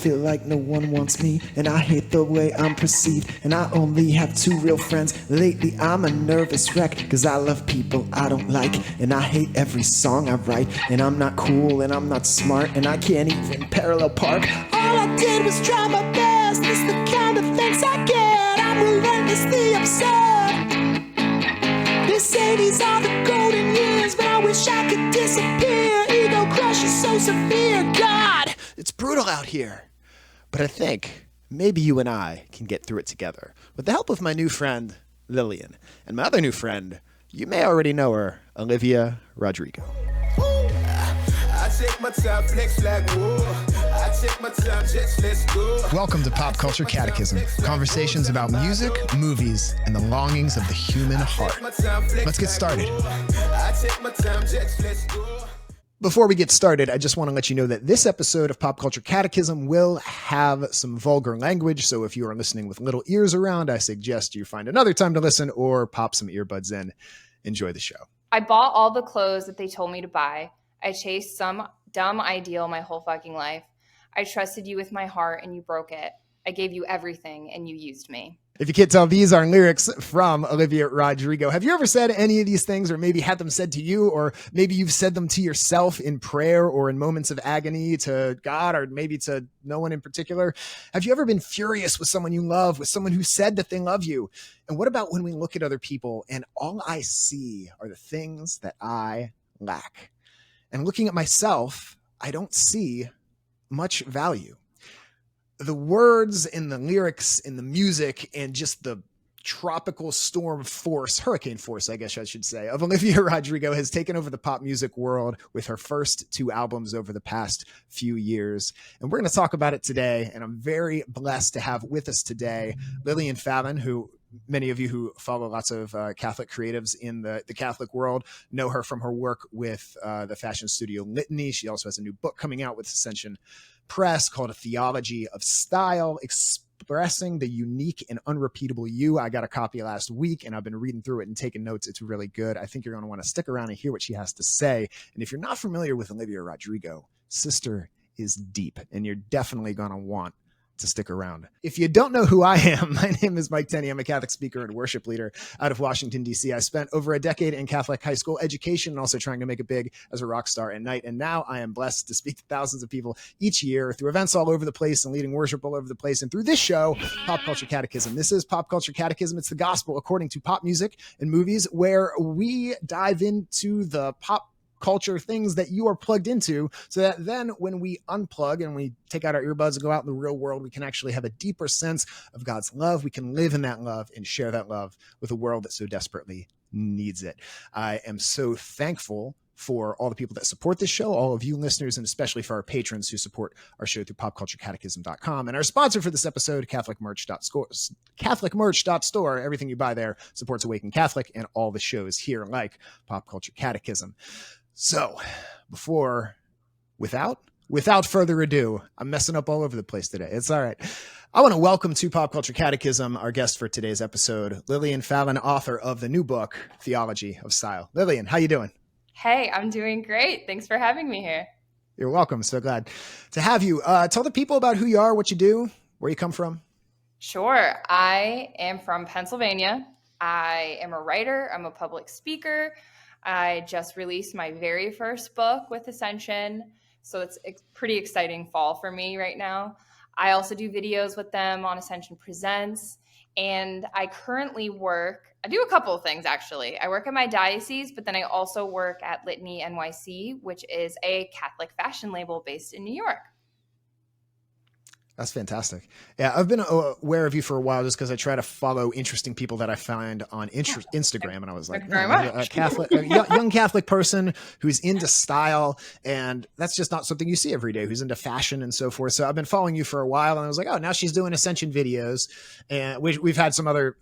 feel like no one wants me, and I hate the way I'm perceived, and I only have 2 real friends. Lately I'm a nervous wreck, cause I love people I don't like, and I hate every song I write, and I'm not cool and I'm not smart, and I can't even parallel park. All I did was try my best, it's the kind of thanks I get. I'm relentlessly absurd. They say these are the golden years, but I wish I could disappear. Ego crush is so severe. God, it's brutal out here. But I think maybe you and I can get through it together with the help of my new friend, Lillian. And my other new friend, you may already know her, Olivia Rodrigo. Welcome to Pop Culture Catechism, conversations about music, movies, and the longings of the human heart. Let's get started. Before we get started, I just want to let you know that this episode of Pop Culture Catechism will have some vulgar language, so if you are listening with little ears around, I suggest you find another time to listen or pop some earbuds in. Enjoy the show. I bought all the clothes that they told me to buy. I chased some dumb ideal my whole fucking life. I trusted you with my heart and you broke it. I gave you everything and you used me. If you can't tell, these are lyrics from Olivia Rodrigo. Have you ever said any of these things, or maybe had them said to you, or maybe you've said them to yourself in prayer or in moments of agony to God, or maybe to no one in particular? Have you ever been furious with someone you love, with someone who said that they love you? And what about when we look at other people and all I see are the things that I lack? And looking at myself, I don't see much value. The words and the lyrics and the music and just the tropical storm force, hurricane force, I guess I should say, of Olivia Rodrigo has taken over the pop music world with her first 2 albums over the past few years. And we're going to talk about it today. And I'm very blessed to have with us today Lillian Fallon, who many of you who follow lots of Catholic creatives in the Catholic world know her from her work with the fashion studio Tenney. She also has a new book coming out with Ascension Press called A Theology of Style, expressing the unique and unrepeatable you. I got a copy last week and I've been reading through it and taking notes. It's really good. I think you're going to want to stick around and hear what she has to say. And if you're not familiar with Olivia Rodrigo, sister is deep, and you're definitely going to want to stick around. If you don't know who I am, my name is Mike Tenney. I'm a Catholic speaker and worship leader out of Washington, D.C. I spent over a decade in Catholic high school education and also trying to make it big as a rock star at night. And now I am blessed to speak to thousands of people each year through events all over the place and leading worship all over the place. And through this show, Pop Culture Catechism. This is Pop Culture Catechism. It's the gospel according to pop music and movies, where we dive into the pop culture things that you are plugged into, so that then when we unplug and we take out our earbuds and go out in the real world, we can actually have a deeper sense of God's love. We can live in that love and share that love with a world that so desperately needs it. I am so thankful for all the people that support this show, all of you listeners, and especially for our patrons who support our show through popculturecatechism.com. And our sponsor for this episode, CatholicMerch.store. Everything you buy there supports Awaken Catholic and all the shows here, like Pop Culture Catechism. So without further ado, I'm messing up all over the place today. It's all right. I want to welcome to Pop Culture Catechism our guest for today's episode, Lillian Fallon, author of the new book, Theology of Style. Lillian, how you doing? Hey, I'm doing great. Thanks for having me here. You're welcome. So glad to have you. Tell the people about who you are, what you do, where you come from. Sure. I am from Pennsylvania. I am a writer. I'm a public speaker. I just released my very first book with Ascension, so it's a pretty exciting fall for me right now. I also do videos with them on Ascension Presents, and I currently I do a couple of things actually. I work at my diocese, but then I also work at Litany NYC, which is a Catholic fashion label based in New York. That's fantastic. Yeah, I've been aware of you for a while just because I try to follow interesting people that I find on Instagram. And I was like, a young Catholic person who's into style. And that's just not something you see every day, who's into fashion and so forth. So I've been following you for a while. And I was like, oh, now she's doing Ascension videos. And we've had some other,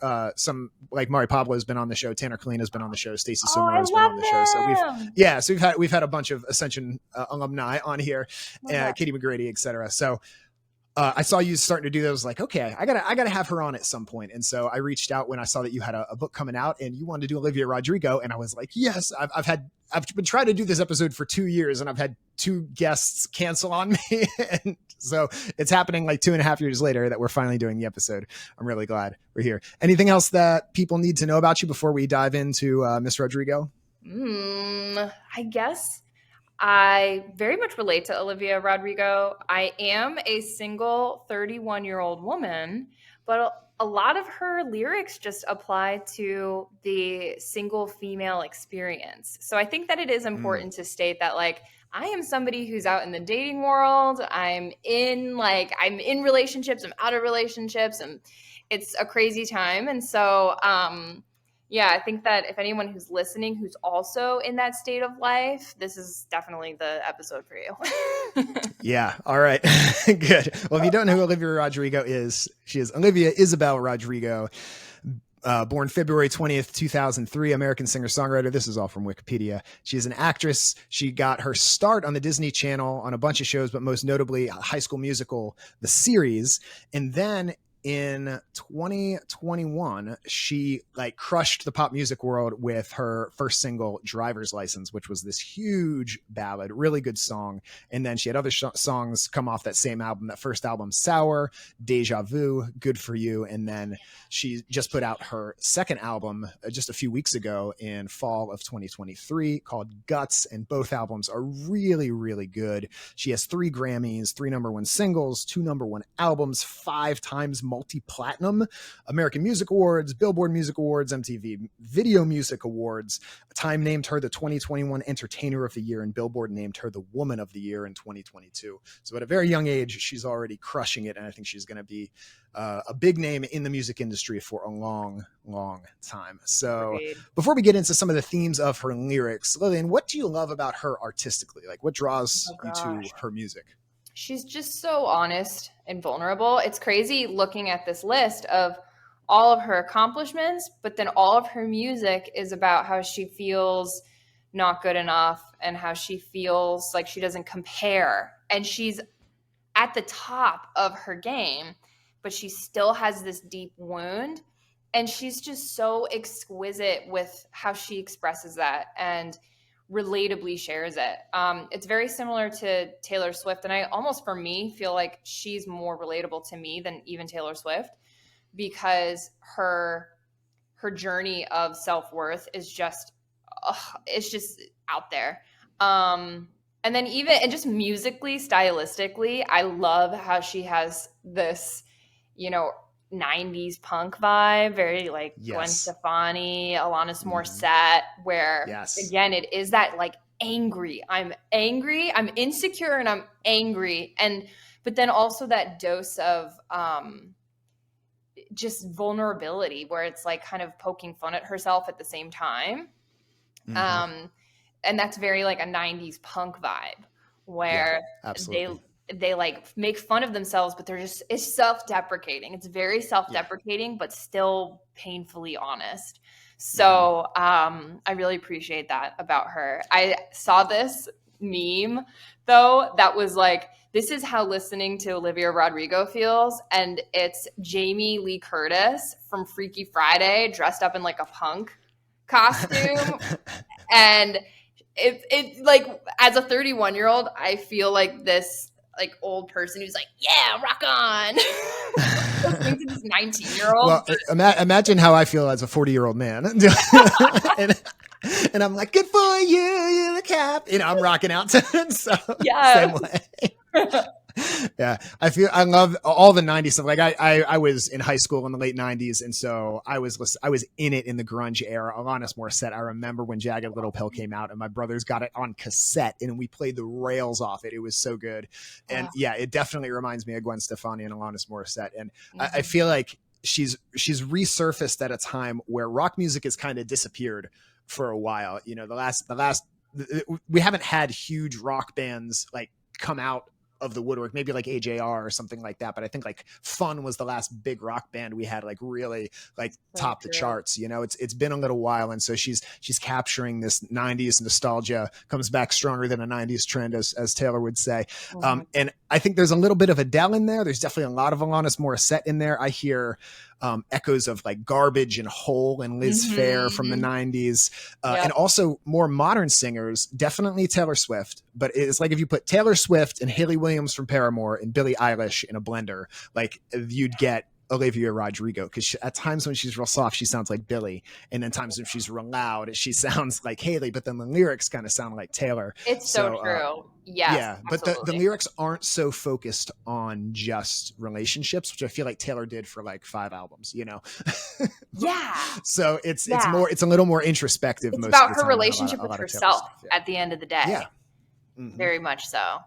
like Mari Pablo has been on the show. Tanner Colleen has been on the show. Stacey Sommer has been on the show. So we've had a bunch of Ascension alumni on here, Katie McGrady, et cetera. So I saw you starting to do that. I was like, okay, I gotta have her on at some point. And so I reached out when I saw that you had a book coming out and you wanted to do Olivia Rodrigo. And I was like, yes, I've been trying to do this episode for 2 years and I've had 2 guests cancel on me. And so it's happening like 2.5 years later that we're finally doing the episode. I'm really glad we're here. Anything else that people need to know about you before we dive into Miss Rodrigo? I guess I very much relate to Olivia Rodrigo. I am a single 31-year-old woman, but a lot of her lyrics just apply to the single female experience. So I think that it is important to state that, like, I am somebody who's out in the dating world. I'm in relationships, I'm out of relationships, and it's a crazy time. And so, yeah, I think that if anyone who's listening who's also in that state of life, this is definitely the episode for you. Yeah. All right. Good. Well, if you don't know who Olivia Rodrigo is, she is Olivia Isabel Rodrigo, born February 20th, 2003, American singer-songwriter. This is all from Wikipedia. She is an actress. She got her start on the Disney Channel on a bunch of shows, but most notably High School Musical, the series. And then in 2021, she like crushed the pop music world with her first single, Driver's License, which was this huge ballad, really good song. And then she had other songs come off that same album, that first album, Sour, Deja Vu, Good For You. And then she just put out her second album just a few weeks ago in fall of 2023 called Guts. And both albums are really, really good. She has 3 Grammys, 3 #1 singles, 2 #1 albums, 5 times multi-platinum, American Music Awards, Billboard Music Awards, MTV Video Music Awards. Time named her the 2021 Entertainer of the Year, and Billboard named her the Woman of the Year in 2022. So at a very young age, she's already crushing it, and I think she's going to be a big name in the music industry for a long, long time. So before we get into some of the themes of her lyrics, Lillian, what do you love about her artistically? Like, what draws you to her music? She's just so honest and vulnerable. It's crazy looking at this list of all of her accomplishments, but then all of her music is about how she feels not good enough and how she feels like she doesn't compare. And she's at the top of her game, but she still has this deep wound. And she's just so exquisite with how she expresses that and relatably shares it. It's very similar to Taylor Swift. And I almost, for me, feel like she's more relatable to me than even Taylor Swift, because her journey of self-worth is just, it's just out there. And then and just musically, stylistically, I love how she has this, 90s punk vibe, very like Gwen Stefani, Alanis Morissette, where again, it is that like angry, I'm insecure and I'm angry. But then also that dose of just vulnerability where it's like kind of poking fun at herself at the same time. And that's very like a 90s punk vibe where they like make fun of themselves, but it's self-deprecating. It's very self-deprecating, but still painfully honest. So I really appreciate that about her. I saw this meme though that was like, this is how listening to Olivia Rodrigo feels. And it's Jamie Lee Curtis from Freaky Friday dressed up in like a punk costume. And it like, as a 31-year-old, I feel like this like old person who's like, yeah, rock on. Listening to this 19-year-old. Well, imagine how I feel as a 40-year-old man. and I'm like, good for you, you're the cap. I'm rocking out to it. So same way. Yeah, I love all the 90s stuff. Like I was in high school in the late 90s, and so I was in it in the grunge era. Alanis Morissette, I remember when Jagged Little Pill came out, and my brothers got it on cassette, and we played the rails off it. It was so good. And yeah, it definitely reminds me of Gwen Stefani and Alanis Morissette. And I feel like she's resurfaced at a time where rock music has kind of disappeared for a while. The last we haven't had huge rock bands like come out of the woodwork, maybe like AJR or something like that. But I think like Fun was the last big rock band we had like really like top the charts. You know, it's been a little while, and so she's capturing this 90s nostalgia, comes back stronger than a 90s trend, as Taylor would say. And I think there's a little bit of Adele in there. There's definitely a lot of Alanis Morissette in there. I hear echoes of like Garbage and Hole and Liz Phair from the 90s. And also more modern singers, definitely Taylor Swift. But it's like if you put Taylor Swift and Hayley Williams from Paramore and Billie Eilish in a blender, like you'd get Olivia Rodrigo, because at times when she's real soft, she sounds like Billie, and then times when she's real loud, she sounds like Hayley. But then the lyrics kind of sound like Taylor. It's so true. Yes, yeah, but the lyrics aren't so focused on just relationships, which I feel like Taylor did for like 5 albums. You know. Yeah. So it's a little more introspective. It's most about of the her time, relationship with herself at the end of the day. Yeah. Very much so.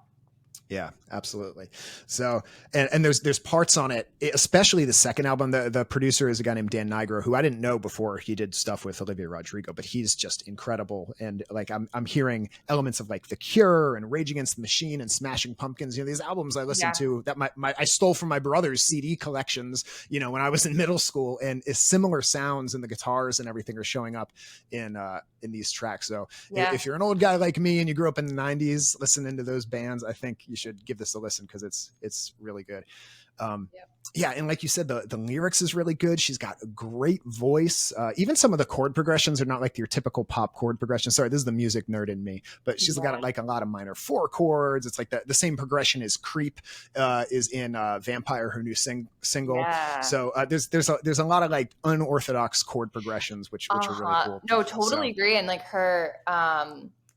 Yeah, absolutely. So, and there's parts on it, especially the second album. The producer is a guy named Dan Nigro, who I didn't know before he did stuff with Olivia Rodrigo, but he's just incredible. And like, I'm hearing elements of like The Cure and Rage Against the Machine and Smashing Pumpkins. You know, these albums I listened to that I stole from my brother's CD collections, you know, when I was in middle school, and similar sounds and the guitars and everything are showing up in these tracks. So if you're an old guy like me and you grew up in the 90s listening to those bands, I think you should give this a listen, because it's really good. Yeah, and like you said, the lyrics is really good. She's got a great voice. Even some of the chord progressions are not like your typical pop chord progression. Sorry, this is the music nerd in me, but she's got like a lot of minor 4 chords. It's like the same progression as Creep is in Vampire, her new single. Yeah. So there's a lot of like unorthodox chord progressions, which are really cool. No, totally agree. And like her,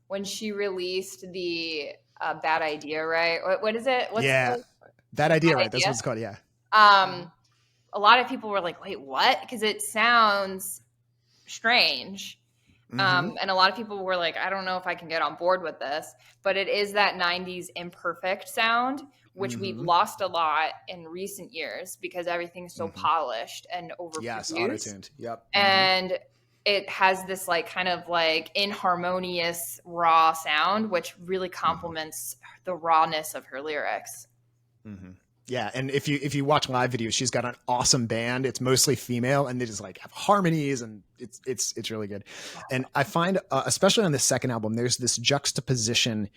when she released the Bad Idea, right? What is it? Bad Idea, right? That's what it's called. Yeah. A lot of people were like, wait, what? Because it sounds strange. And a lot of people were like, I don't know if I can get on board with this, but it is that 90s imperfect sound, which we've lost a lot in recent years because everything's so polished and overproduced. Yes, auto-tuned. Yep. And it has this like kind of like inharmonious raw sound, which really complements the rawness of her lyrics. Yeah, and if you watch live videos, she's got an awesome band. It's mostly female, and they just like have harmonies, and it's really good. And I find, especially on the second album, there's this juxtaposition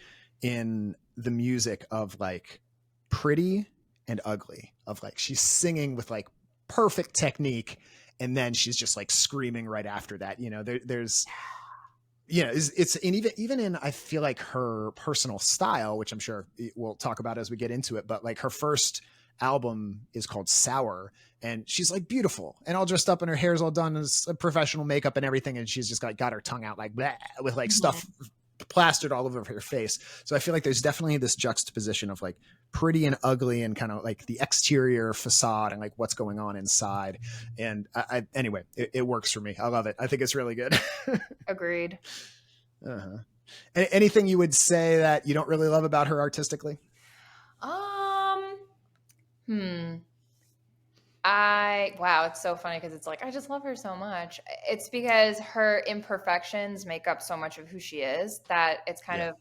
in the music of like pretty and ugly. Of like she's singing with like perfect technique, and then she's just like screaming right after that. You know, there's. You know, it's and even in, I feel like her personal style, which I'm sure we'll talk about as we get into it, but like her first album is called Sour, and she's like beautiful and all dressed up and her hair's all done as professional makeup and everything, and she's just got her tongue out like blah, with like stuff plastered all over her face. So I feel like there's definitely this juxtaposition of like pretty and ugly and kind of like the exterior facade and like what's going on inside. And anyway, it works for me. I love it. I think it's really good. Agreed. Anything you would say that you don't really love about her artistically? Wow, it's so funny because it's like, I just love her so much. It's because her imperfections make up so much of who she is that it's kind of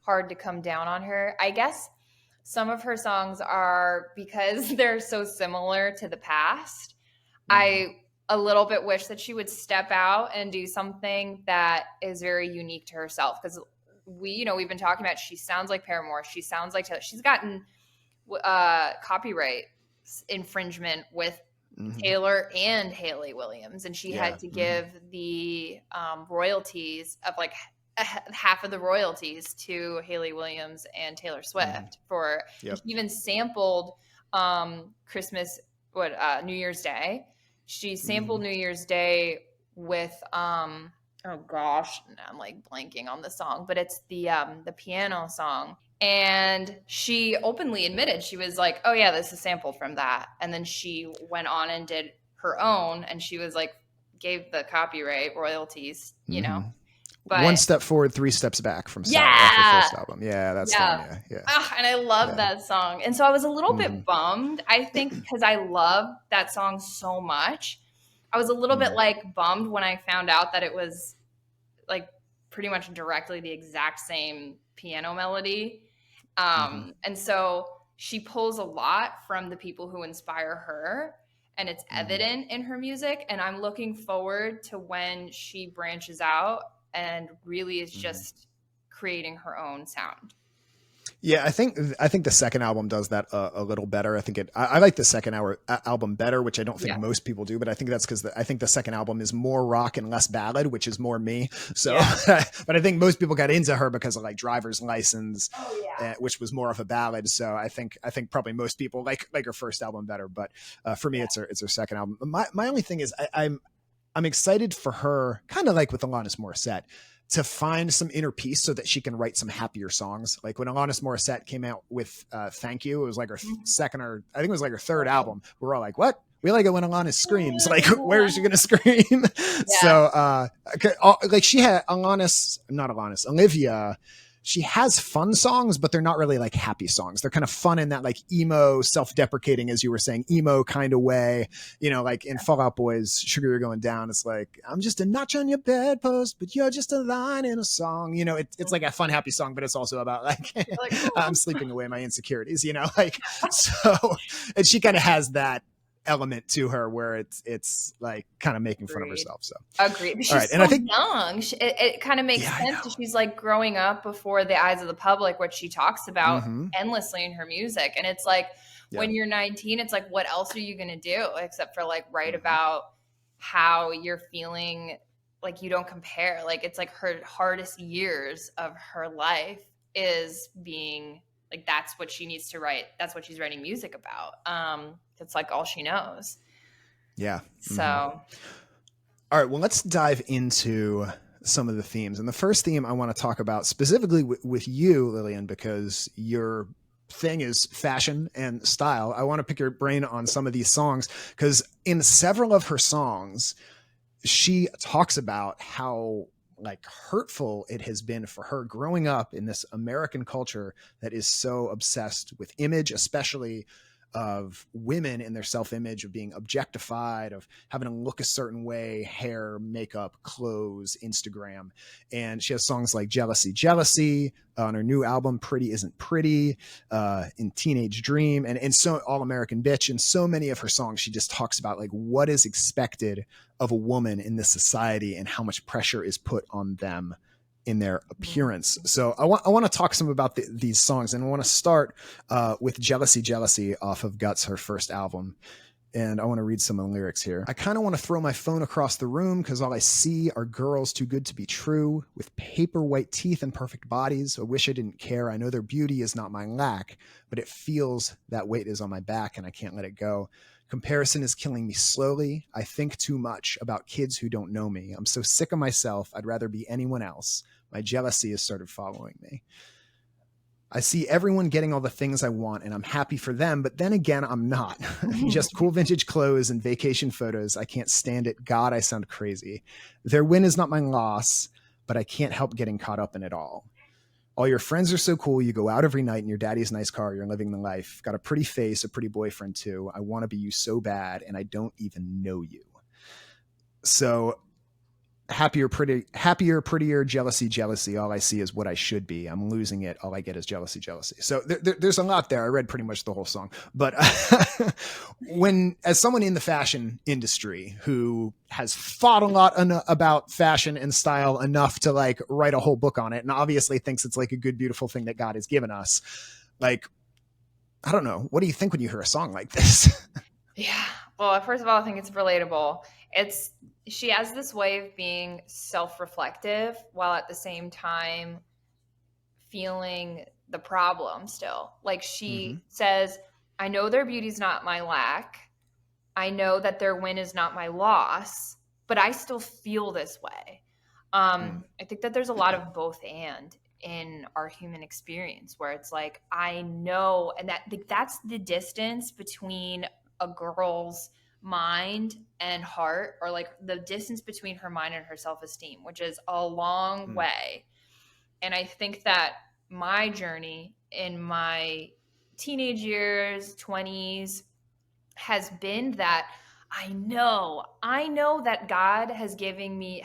hard to come down on her. I guess some of her songs are, because they're so similar to the past, I a little bit wish that she would step out and do something that is very unique to herself. Because we've been talking about, she sounds like Paramore. She sounds like Taylor. She's gotten copyright infringement with Taylor and Hayley Williams, and she had to give the royalties of like half of the royalties to Hayley Williams and Taylor Swift for she even sampled Christmas New Year's Day. She sampled New Year's Day with oh gosh, I'm like blanking on the song, but it's the piano song. And she openly admitted, she was like, oh yeah, this is sampled from that. And then she went on and did her own, and she was like, gave the copyright royalties, you know. But 1 step forward, 3 steps back from Sour, her first album. Yeah, that's fun. Yeah. And I love that song. And so I was a little bit bummed, I think, because I love that song so much. I was a little bit like bummed when I found out that it was like pretty much directly the exact same piano melody. And so she pulls a lot from the people who inspire her, and it's evident in her music. And I'm looking forward to when she branches out and really is just creating her own sound. Yeah, I think the second album does that a little better. I think I like the second album better, which I don't think most people do, but I think that's because I think the second album is more rock and less ballad, which is more me. So, but I think most people got into her because of like Driver's License, which was more of a ballad. So I think probably most people like her first album better. But for me, it's her second album. My only thing is I'm excited for her, kind of like with Alanis Morissette, to find some inner peace so that she can write some happier songs. Like when Alanis Morissette came out with Thank You, it was like her second, or I think it was like her third album. We're all like, what? We like it when Alanis screams. Like, where is she going to scream? So, like she had Olivia, she has fun songs, but they're not really like happy songs. They're kind of fun in that like emo, self-deprecating, as you were saying, emo kind of way. You know, like in Fall Out Boy's Sugar You're Going Down, it's like, I'm just a notch on your bedpost, but you're just a line in a song. You know, it's like a fun, happy song, but it's also about like, I'm sleeping away my insecurities, you know, like, so, and she kind of has that element to her where it's like kind of making fun of herself. So agreed. She's so and I think young. It kind of makes sense that she's like growing up before the eyes of the public, which she talks about endlessly in her music. And it's like when you're 19, it's like, what else are you going to do except for like write about how you're feeling? Like you don't compare. Like it's like her hardest years of her life is being like, that's what she needs to write. That's what she's writing music about. It's like all she knows. Yeah. So. All right. Well, let's dive into some of the themes. And the first theme I want to talk about specifically with you, Lillian, because your thing is fashion and style. I want to pick your brain on some of these songs because in several of her songs, she talks about how like hurtful it has been for her growing up in this American culture that is so obsessed with image, especially of women in their self-image, of being objectified, of having to look a certain way, hair, makeup, clothes, Instagram. And she has songs like Jealousy, Jealousy on her new album, Pretty Isn't Pretty, in Teenage Dream, and so All American Bitch. And so many of her songs, she just talks about like what is expected of a woman in this society and how much pressure is put on them in their appearance. So I want to talk some about these songs, and I want to start with Jealousy, Jealousy off of Guts, her first album. And I want to read some of the lyrics here. I kind of want to throw my phone across the room because all I see are girls too good to be true with paper white teeth and perfect bodies. I wish I didn't care. I know their beauty is not my lack, but it feels that weight is on my back and I can't let it go. Comparison is killing me slowly. I think too much about kids who don't know me. I'm so sick of myself. I'd rather be anyone else. My jealousy has started following me. I see everyone getting all the things I want and I'm happy for them, but then again, I'm not. Just cool vintage clothes and vacation photos. I can't stand it. God, I sound crazy. Their win is not my loss, but I can't help getting caught up in it all. All your friends are so cool. You go out every night in your daddy's nice car. You're living the life. Got a pretty face, a pretty boyfriend too. I want to be you so bad and I don't even know you. So happier, prettier, jealousy, jealousy. All I see is what I should be. I'm losing it. All I get is jealousy, jealousy. So there's a lot there. I read pretty much the whole song, but as someone in the fashion industry who has thought a lot about fashion and style enough to like write a whole book on it, and obviously thinks it's like a good, beautiful thing that God has given us. Like, I don't know. What do you think when you hear a song like this? Yeah. Well, first of all, I think it's relatable. She has this way of being self-reflective while at the same time feeling the problem still. Like she says, I know their beauty's not my lack. I know that their win is not my loss, but I still feel this way. I think that there's a lot of both and in our human experience where it's like, I know, and that's the distance between a girl's mind and heart, or like the distance between her mind and her self-esteem, which is a long way. And I think that my journey in my teenage years, 20s, has been that I know that God has given me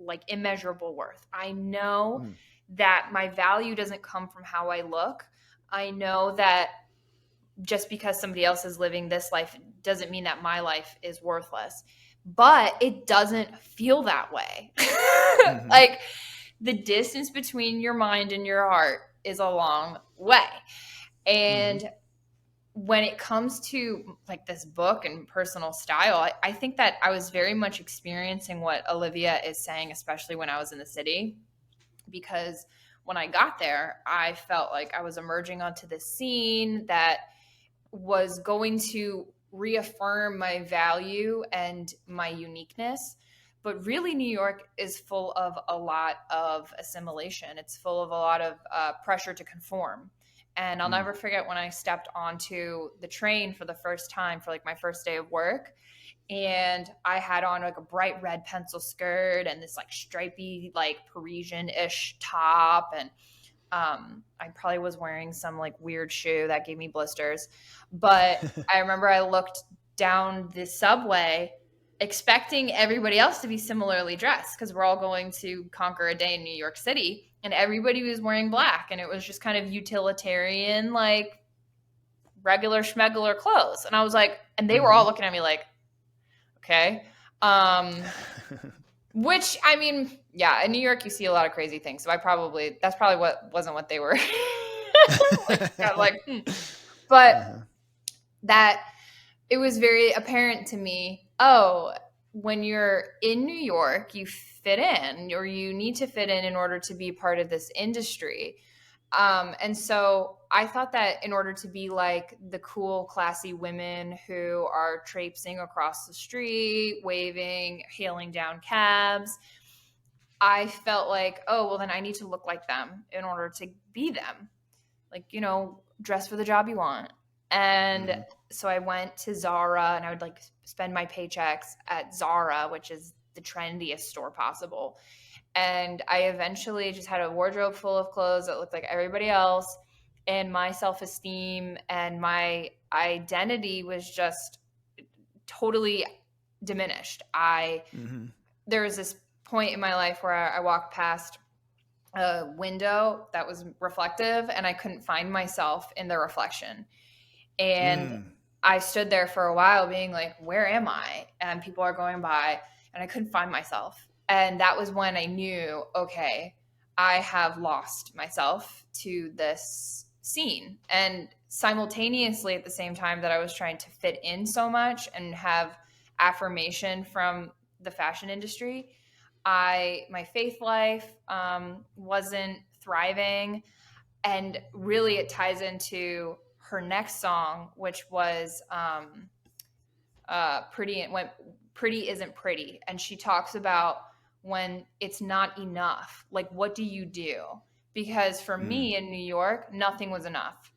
like immeasurable worth. I know that my value doesn't come from how I look. I know that just because somebody else is living this life doesn't mean that my life is worthless, but it doesn't feel that way. Mm-hmm. Like the distance between your mind and your heart is a long way. And when it comes to like this book and personal style, I think that I was very much experiencing what Olivia is saying, especially when I was in the city, because when I got there, I felt like I was emerging onto this scene that was going to reaffirm my value and my uniqueness. But really, New York is full of a lot of assimilation. It's full of a lot of pressure to conform. And I'll never forget when I stepped onto the train for the first time for like my first day of work. And I had on like a bright red pencil skirt and this like stripy, like Parisian-ish top. And I probably was wearing some like weird shoe that gave me blisters. But I remember I looked down the subway expecting everybody else to be similarly dressed because we're all going to conquer a day in New York City, and everybody was wearing black, and it was just kind of utilitarian, like regular schmegular clothes. And I was like, and they were all looking at me like, okay. Which, I mean, yeah, in New York, you see a lot of crazy things. So that's probably wasn't what they were But that it was very apparent to me, when you're in New York, you fit in, or you need to fit in order to be part of this industry. And so I thought that in order to be like the cool, classy women who are traipsing across the street, waving, hailing down cabs, I felt like, then I need to look like them in order to be them. Like, dress for the job you want. And so I went to Zara, and I would like spend my paychecks at Zara, which is the trendiest store possible. And I eventually just had a wardrobe full of clothes that looked like everybody else. And my self-esteem and my identity was just totally diminished. There was this point in my life where I walked past a window that was reflective, and I couldn't find myself in the reflection. And I stood there for a while being like, where am I? And people are going by, and I couldn't find myself. And that was when I knew, okay, I have lost myself to this scene. And simultaneously, at the same time that I was trying to fit in so much and have affirmation from the fashion industry, my faith life wasn't thriving. And really it ties into her next song, which was Pretty Isn't Pretty. And she talks about when it's not enough, like, what do you do? Because for me in New York, nothing was enough.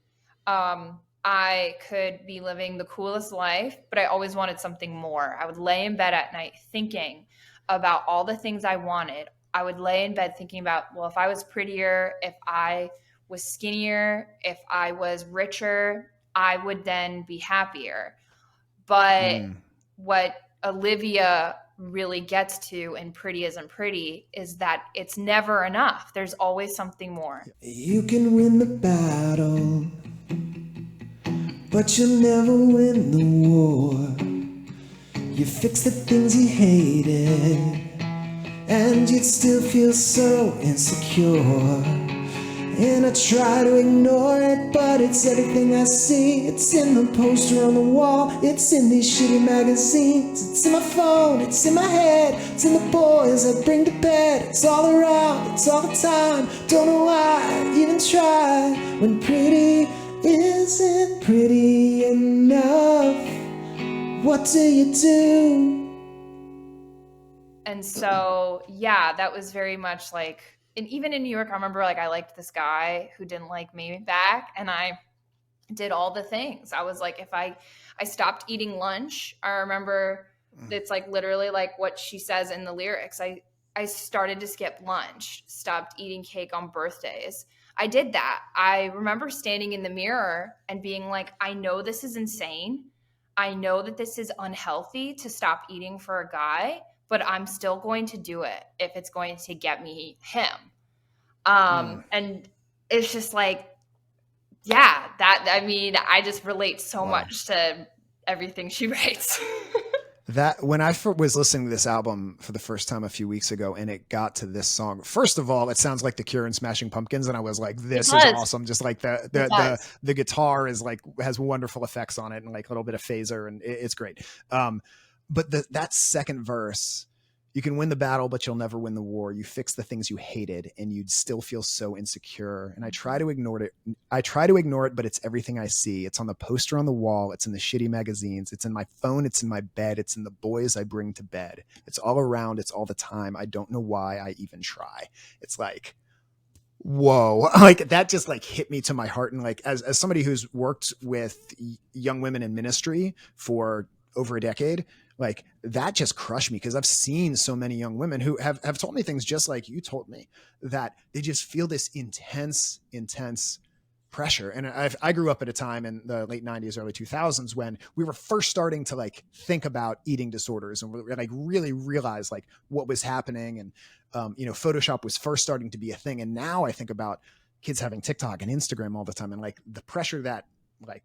I could be living the coolest life, but I always wanted something more. I would lay in bed at night thinking about all the things I wanted. I would lay in bed thinking about, well, if I was prettier, if I was skinnier, if I was richer, I would then be happier. But what Olivia really gets to in Pretty Isn't Pretty is that it's never enough. There's always something more. You can win the battle, but you'll never win the war. You fix the things you hated, and you'd still feel so insecure. And I try to ignore it, but it's everything I see. It's in the poster on the wall, it's in these shitty magazines. It's in my phone, it's in my head, it's in the boys I bring to bed. It's all around, it's all the time. Don't know why I even try. When pretty isn't pretty enough, what do you do? And so, yeah, that was very much like, and even in New York, I remember like I liked this guy who didn't like me back, and I did all the things. I was like, if I stopped eating lunch, I remember it's like literally like what she says in the lyrics. I started to skip lunch, stopped eating cake on birthdays. I did that. I remember standing in the mirror and being like, I know this is insane. I know that this is unhealthy to stop eating for a guy, but I'm still going to do it if it's going to get me him. And it's just like, yeah, I just relate so much to everything she writes. That when I was listening to this album for the first time a few weeks ago, and it got to this song, first of all, it sounds like The Cure and Smashing Pumpkins, and I was like, "This is awesome!" Just like the guitar is like has wonderful effects on it, and like a little bit of phaser, and it's great. But that second verse, you can win the battle, but you'll never win the war. You fix the things you hated, and you'd still feel so insecure. And I try to ignore it, but it's everything I see. It's on the poster on the wall. It's in the shitty magazines. It's in my phone. It's in my bed. It's in the boys I bring to bed. It's all around. It's all the time. I don't know why I even try. It's like, whoa, like that just like hit me to my heart. And like, as somebody who's worked with young women in ministry for over a decade, like that just crushed me, because I've seen so many young women who have told me things just like you told me, that they just feel this intense pressure. And I grew up at a time in the late 90s, early 2000s, when we were first starting to like think about eating disorders, and we like really realize like what was happening. And, Photoshop was first starting to be a thing. And now I think about kids having TikTok and Instagram all the time, and like the pressure that like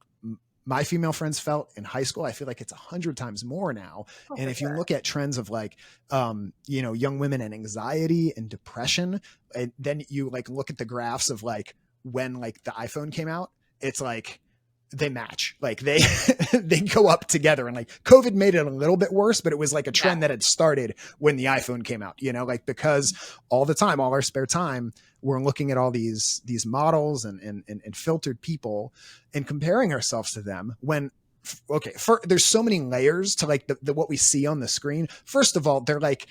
my female friends felt in high school, I feel like it's 100 times more now. And if you look at trends of like, young women and anxiety and depression, and then you like look at the graphs of like when like the iPhone came out, it's like they match, like they go up together. And like COVID made it a little bit worse, but it was like a trend that had started when the iPhone came out, like because all the time, all our spare time, we're looking at all these models and filtered people and comparing ourselves to them, when there's so many layers to like the what we see on the screen. First of all, they're like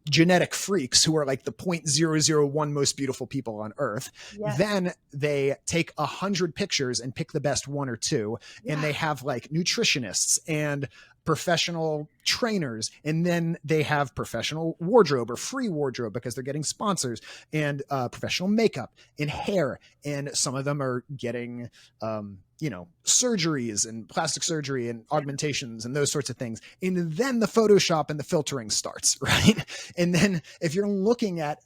genetic freaks who are like the 0.001 most beautiful people on earth. Yeah. Then they take 100 pictures and pick the best one or two. Yeah. And they have like nutritionists and professional trainers, and then they have professional wardrobe or free wardrobe because they're getting sponsors, and professional makeup and hair, and some of them are getting surgeries and plastic surgery and augmentations and those sorts of things. And then the Photoshop and the filtering starts, right? And then if you're looking at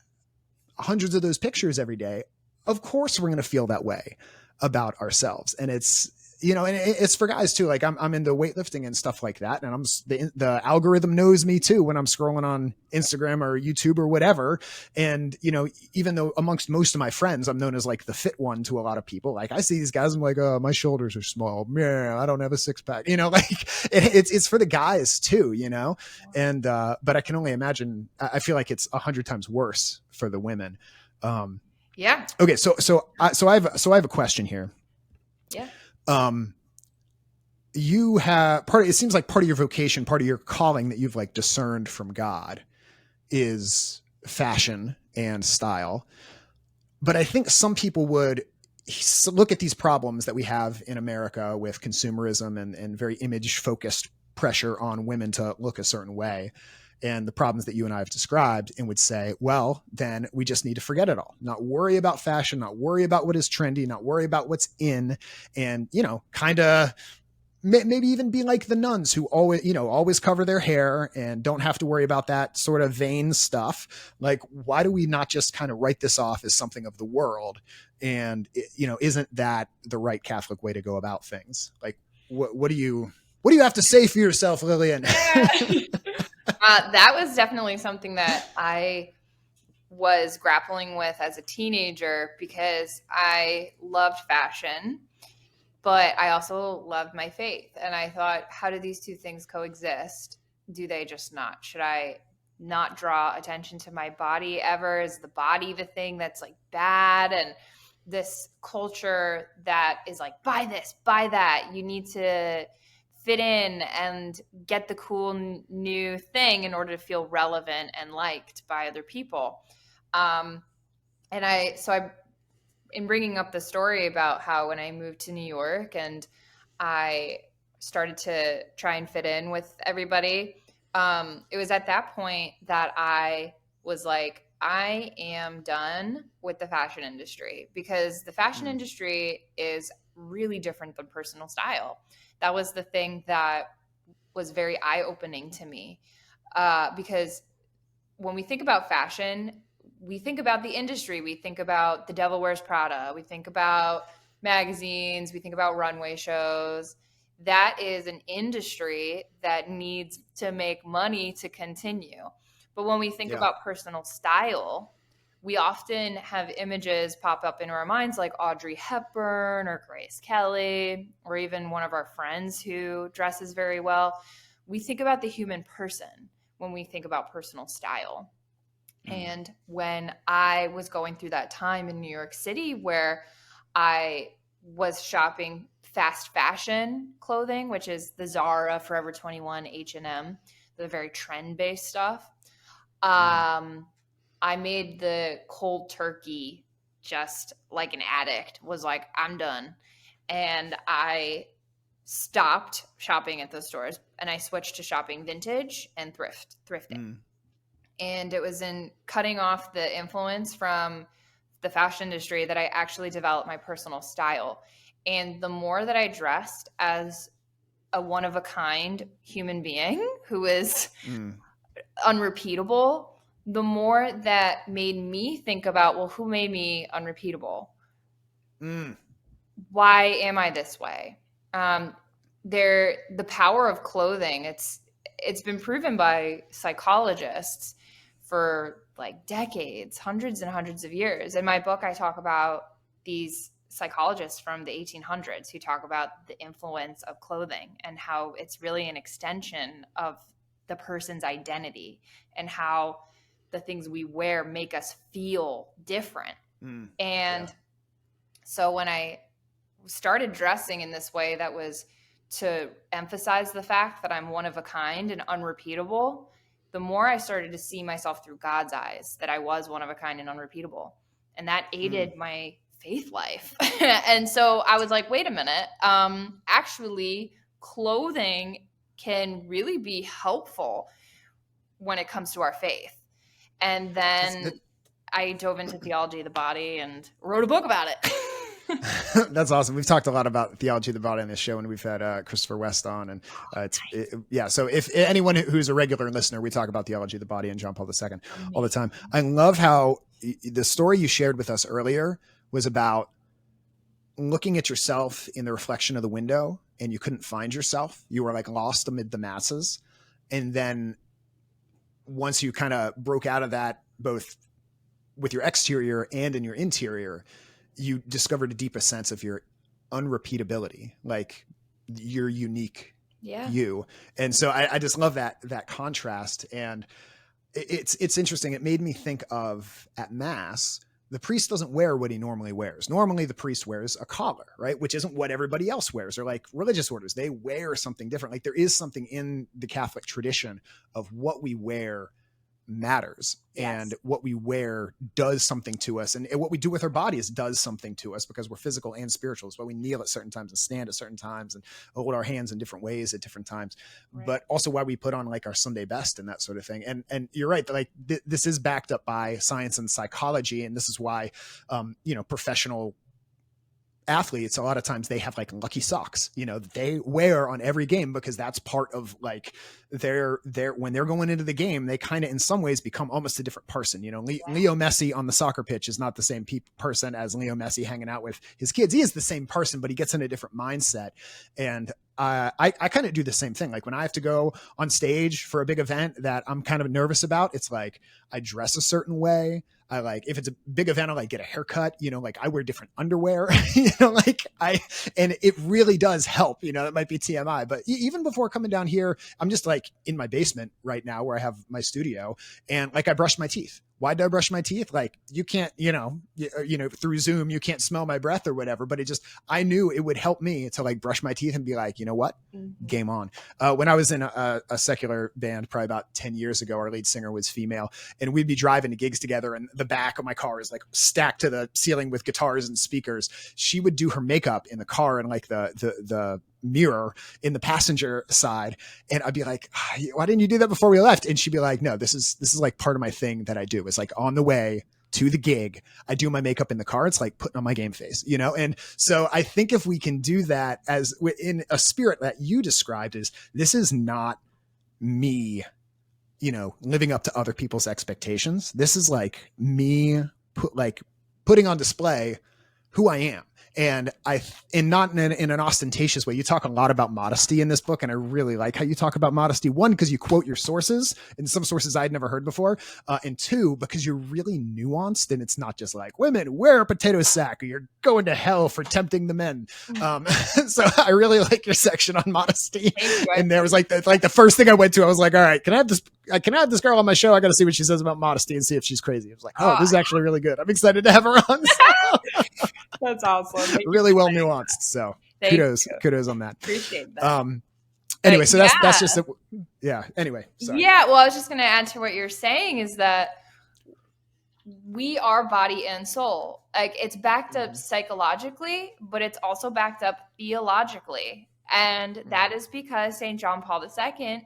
hundreds of those pictures every day, of course we're going to feel that way about ourselves. And it's, and it's for guys too. Like I'm into weightlifting and stuff like that. And the algorithm knows me too when I'm scrolling on Instagram or YouTube or whatever. And, even though amongst most of my friends, I'm known as like the fit one to a lot of people. Like I see these guys, I'm like, oh, my shoulders are small. Yeah, I don't have a six pack, like it's for the guys too, and, but I can only imagine, I feel like it's 100 times worse for the women. Yeah. Okay. So I have a question here. Yeah. You have it seems like part of your vocation, part of your calling that you've like discerned from God is fashion and style. But I think some people would look at these problems that we have in America with consumerism and very image focused pressure on women to look a certain way, and the problems that you and I have described, and would say, well, then we just need to forget it all, not worry about fashion, not worry about what is trendy, not worry about what's in, and, kind of maybe even be like the nuns who always cover their hair and don't have to worry about that sort of vain stuff. Like, why do we not just kind of write this off as something of the world? And, isn't that the right Catholic way to go about things? Like, what do you have to say for yourself, Lillian? That was definitely something that I was grappling with as a teenager, because I loved fashion, but I also loved my faith. And I thought, how do these two things coexist? Do they just not? Should I not draw attention to my body ever? Is the body the thing that's like bad? And this culture that is like, buy this, buy that. You need to fit in and get the cool new thing in order to feel relevant and liked by other people. In bringing up the story about how when I moved to New York and I started to try and fit in with everybody, it was at that point that I was like, I am done with the fashion industry, because the fashion industry is really different than personal style. That was the thing that was very eye-opening to me, because when we think about fashion, we think about the industry, we think about The Devil Wears Prada, we think about magazines, we think about runway shows. That is an industry that needs to make money to continue. But when we think about personal style, we often have images pop up in our minds like Audrey Hepburn or Grace Kelly, or even one of our friends who dresses very well. We think about the human person when we think about personal style. And when I was going through that time in New York City where I was shopping fast fashion clothing, which is the Zara, Forever 21, H&M, the very trend-based stuff, I made the cold turkey just like an addict, was like, I'm done. And I stopped shopping at those stores and I switched to shopping vintage and thrifting. And it was in cutting off the influence from the fashion industry that I actually developed my personal style. And the more that I dressed as a one-of-a-kind human being who is unrepeatable, the more that made me think about, well, who made me unrepeatable? Why am I this way? The power of clothing, it's been proven by psychologists for like decades, hundreds and hundreds of years. In my book, I talk about these psychologists from the 1800s who talk about the influence of clothing and how it's really an extension of the person's identity and how the things we wear make us feel different. So when I started dressing in this way that was to emphasize the fact that I'm one of a kind and unrepeatable, the more I started to see myself through God's eyes, that I was one of a kind and unrepeatable. And that aided my faith life. And so I was like, wait a minute, actually clothing can really be helpful when it comes to our faith. And then I dove into theology of the body and wrote a book about it. That's awesome. We've talked a lot about theology of the body on this show, and we've had Christopher West on, and so if anyone who's a regular listener, we talk about theology of the body and John Paul II all the time. I love how the story you shared with us earlier was about looking at yourself in the reflection of the window and you couldn't find yourself. You were like lost amid the masses. And then once you kind of broke out of that, both with your exterior and in your interior, you discovered a deeper sense of your unrepeatability, like your unique you. And so I just love that contrast. And it's interesting. It made me think of at Mass, the priest doesn't wear what he normally wears. Normally the priest wears a collar, right? Which isn't what everybody else wears, or like religious orders, they wear something different. Like there is something in the Catholic tradition of what we wear matters, and what we wear does something to us, and what we do with our bodies does something to us, because we're physical and spiritual. It's why we kneel at certain times and stand at certain times and hold our hands in different ways at different times, but also why we put on like our Sunday best and that sort of thing. And you're right, like this is backed up by science and psychology, and this is why professional athletes, a lot of times they have like lucky socks, that they wear on every game, because that's part of like their when they're going into the game, they kind of in some ways become almost a different person. Leo Messi on the soccer pitch is not the same person as Leo Messi hanging out with his kids. He is the same person, but he gets in a different mindset. And I kind of do the same thing. Like when I have to go on stage for a big event that I'm kind of nervous about, it's like I dress a certain way. I like, if it's a big event, I like get a haircut, like I wear different underwear, and it really does help, that might be TMI, but even before coming down here, I'm just like in my basement right now where I have my studio, and like I brush my teeth. Why did I brush my teeth? Like you can't, through Zoom, you can't smell my breath or whatever, but I knew it would help me to like brush my teeth and be like, you know what? Game on. When I was in a secular band, probably about 10 years ago, our lead singer was female, and we'd be driving to gigs together, and the back of my car is like stacked to the ceiling with guitars and speakers. She would do her makeup in the car, and like the mirror in the passenger side, and I'd be like, why didn't you do that before we left? And she'd be like, no, this is like part of my thing that I do. It's like on the way to the gig, I do my makeup in the car. It's like putting on my game face, and so I think if we can do that as in a spirit that you described, is this is not me living up to other people's expectations. This is like me putting on display who I am. And not in an ostentatious way. You talk a lot about modesty in this book, and I really like how you talk about modesty. One, because you quote your sources, and some sources I'd never heard before. And two, because you're really nuanced, and it's not just like, women, wear a potato sack, or you're going to hell for tempting the men. So I really like your section on modesty. And there was like the first thing I went to, I was like, all right, can I have this girl on my show? I got to see what she says about modesty and see if she's crazy. I was like, oh, this is actually really good. I'm excited to have her on. That's awesome. Really well nuanced. So kudos on that. Appreciate that. Anyway, so that's just anyway. Sorry. Yeah. Well, I was just going to add to what you're saying is that we are body and soul. Like, it's backed up psychologically, but it's also backed up theologically. And that is because St. John Paul II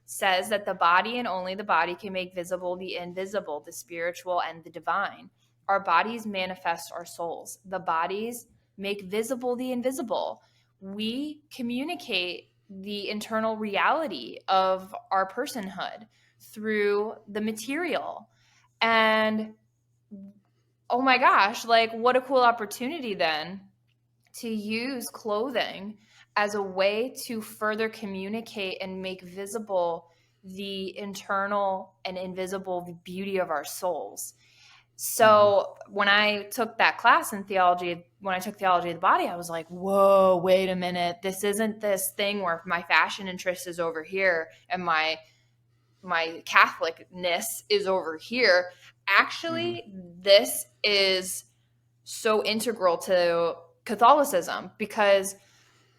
says that the body and only the body can make visible the invisible, the spiritual and the divine. Our bodies manifest our souls. The bodies make visible the invisible. We communicate the internal reality of our personhood through the material. And oh my gosh, like, what a cool opportunity then to use clothing as a way to further communicate and make visible the internal and invisible beauty of our souls. So when I took that class in theology, when I took theology of the body, I was like, whoa, wait a minute. This isn't this thing where my fashion interest is over here and my Catholicness is over here. Actually, this is so integral to Catholicism because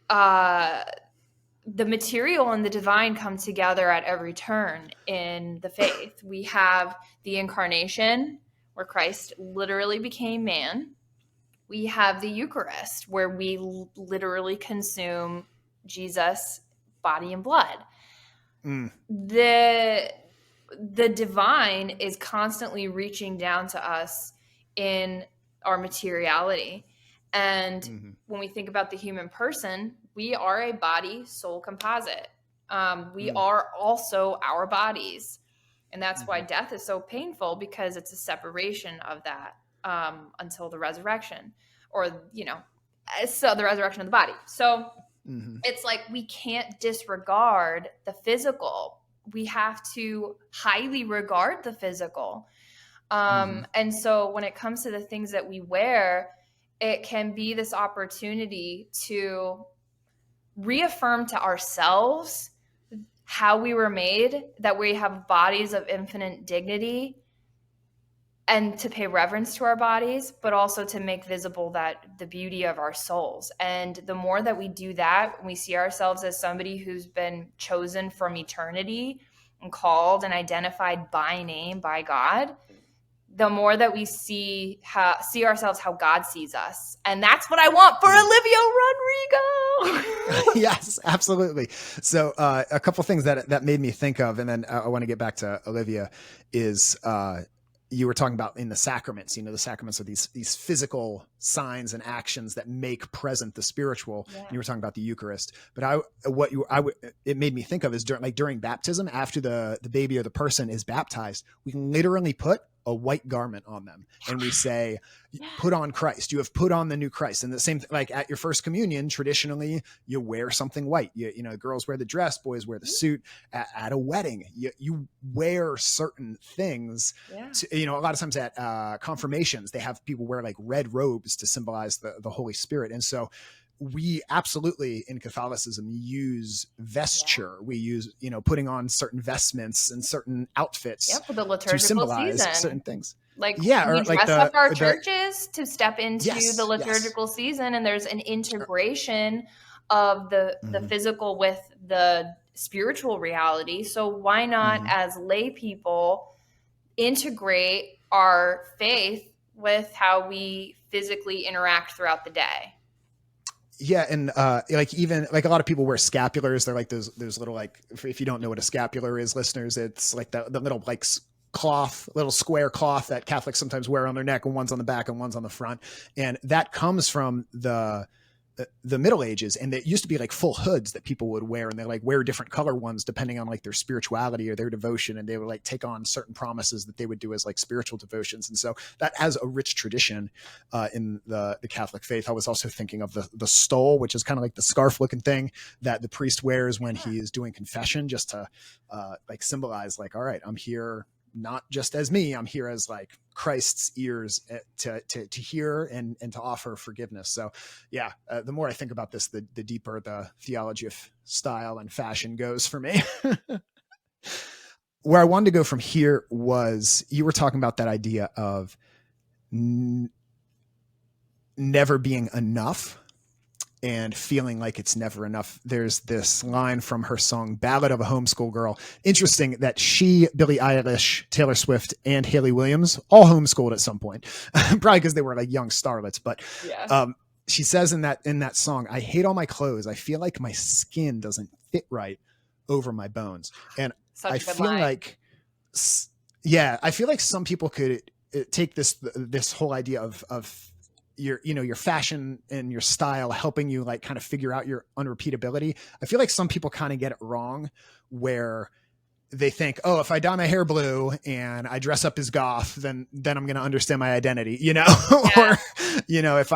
the material and the divine come together at every turn in the faith. We have the incarnation, where Christ literally became man. We have the Eucharist, where we literally consume Jesus' body and blood. The divine is constantly reaching down to us in our materiality. And when we think about the human person, we are a body-soul composite. We are also our bodies. And that's why death is so painful, because it's a separation of that until the resurrection, or, so the resurrection of the body. So it's like we can't disregard the physical. We have to highly regard the physical. And so when it comes to the things that we wear, it can be this opportunity to reaffirm to ourselves how we were made, that we have bodies of infinite dignity, and to pay reverence to our bodies, but also to make visible that the beauty of our souls. And the more that we do that, when we see ourselves as somebody who's been chosen from eternity and called and identified by name by God, the more that we see ourselves how God sees us. And that's what I want for Olivia Rodrigo. Yes, absolutely. So a couple things that made me think of, and then I want to get back to Olivia, is you were talking about in the sacraments. The sacraments are these physical signs and actions that make present the spiritual. Yeah. You were talking about the Eucharist, but it made me think of is during baptism, after the baby or the person is baptized, we can literally put a white garment on them, and we say, put on Christ. You have put on the new Christ. And the same thing, like at your first communion, traditionally you wear something white. Girls wear the dress, boys wear the suit. At a wedding, you wear certain things. Yeah. A lot of times at confirmations, they have people wear like red robes to symbolize the Holy Spirit. And so we absolutely in Catholicism use vesture. We use, putting on certain vestments and certain outfits for the liturgical to symbolize season. Certain things. Like, we dress up our churches to step into the liturgical season, and there's an integration of the physical with the spiritual reality. So why not, as lay people, integrate our faith with how we physically interact throughout the day? Yeah. And even a lot of people wear scapulars. They're like those little, like, if you don't know what a scapular is, listeners, it's like the little like cloth, little square cloth that Catholics sometimes wear on their neck, and one's on the back and one's on the front. And that comes from the the Middle Ages, and it used to be like full hoods that people would wear, and they like wear different color ones depending on like their spirituality or their devotion, and they would like take on certain promises that they would do as like spiritual devotions. And so that has a rich tradition in the Catholic faith. I was also thinking of the stole, which is kind of like the scarf looking thing that the priest wears when he is doing confession, just to like symbolize like, all right, I'm here not just as me, I'm here as like Christ's ears to hear and to offer forgiveness. So yeah, the more I think about this, the deeper the theology of style and fashion goes for me. Where I wanted to go from here was, you were talking about that idea of never being enough and feeling like it's never enough. There's this line from her song Ballad of a Homeschool Girl. Interesting that she, Billie Eilish, Taylor Swift, and Hayley Williams all homeschooled at some point, probably because they were like young starlets. But she says in that song, I hate all my clothes. I feel like my skin doesn't fit right over my bones. And I feel like, I feel like some people could take this whole idea of your fashion and your style helping you like kind of figure out your unrepeatability. I feel like some people kind of get it wrong, where they think, oh, if I dye my hair blue and I dress up as goth, then I'm going to understand my identity, or, if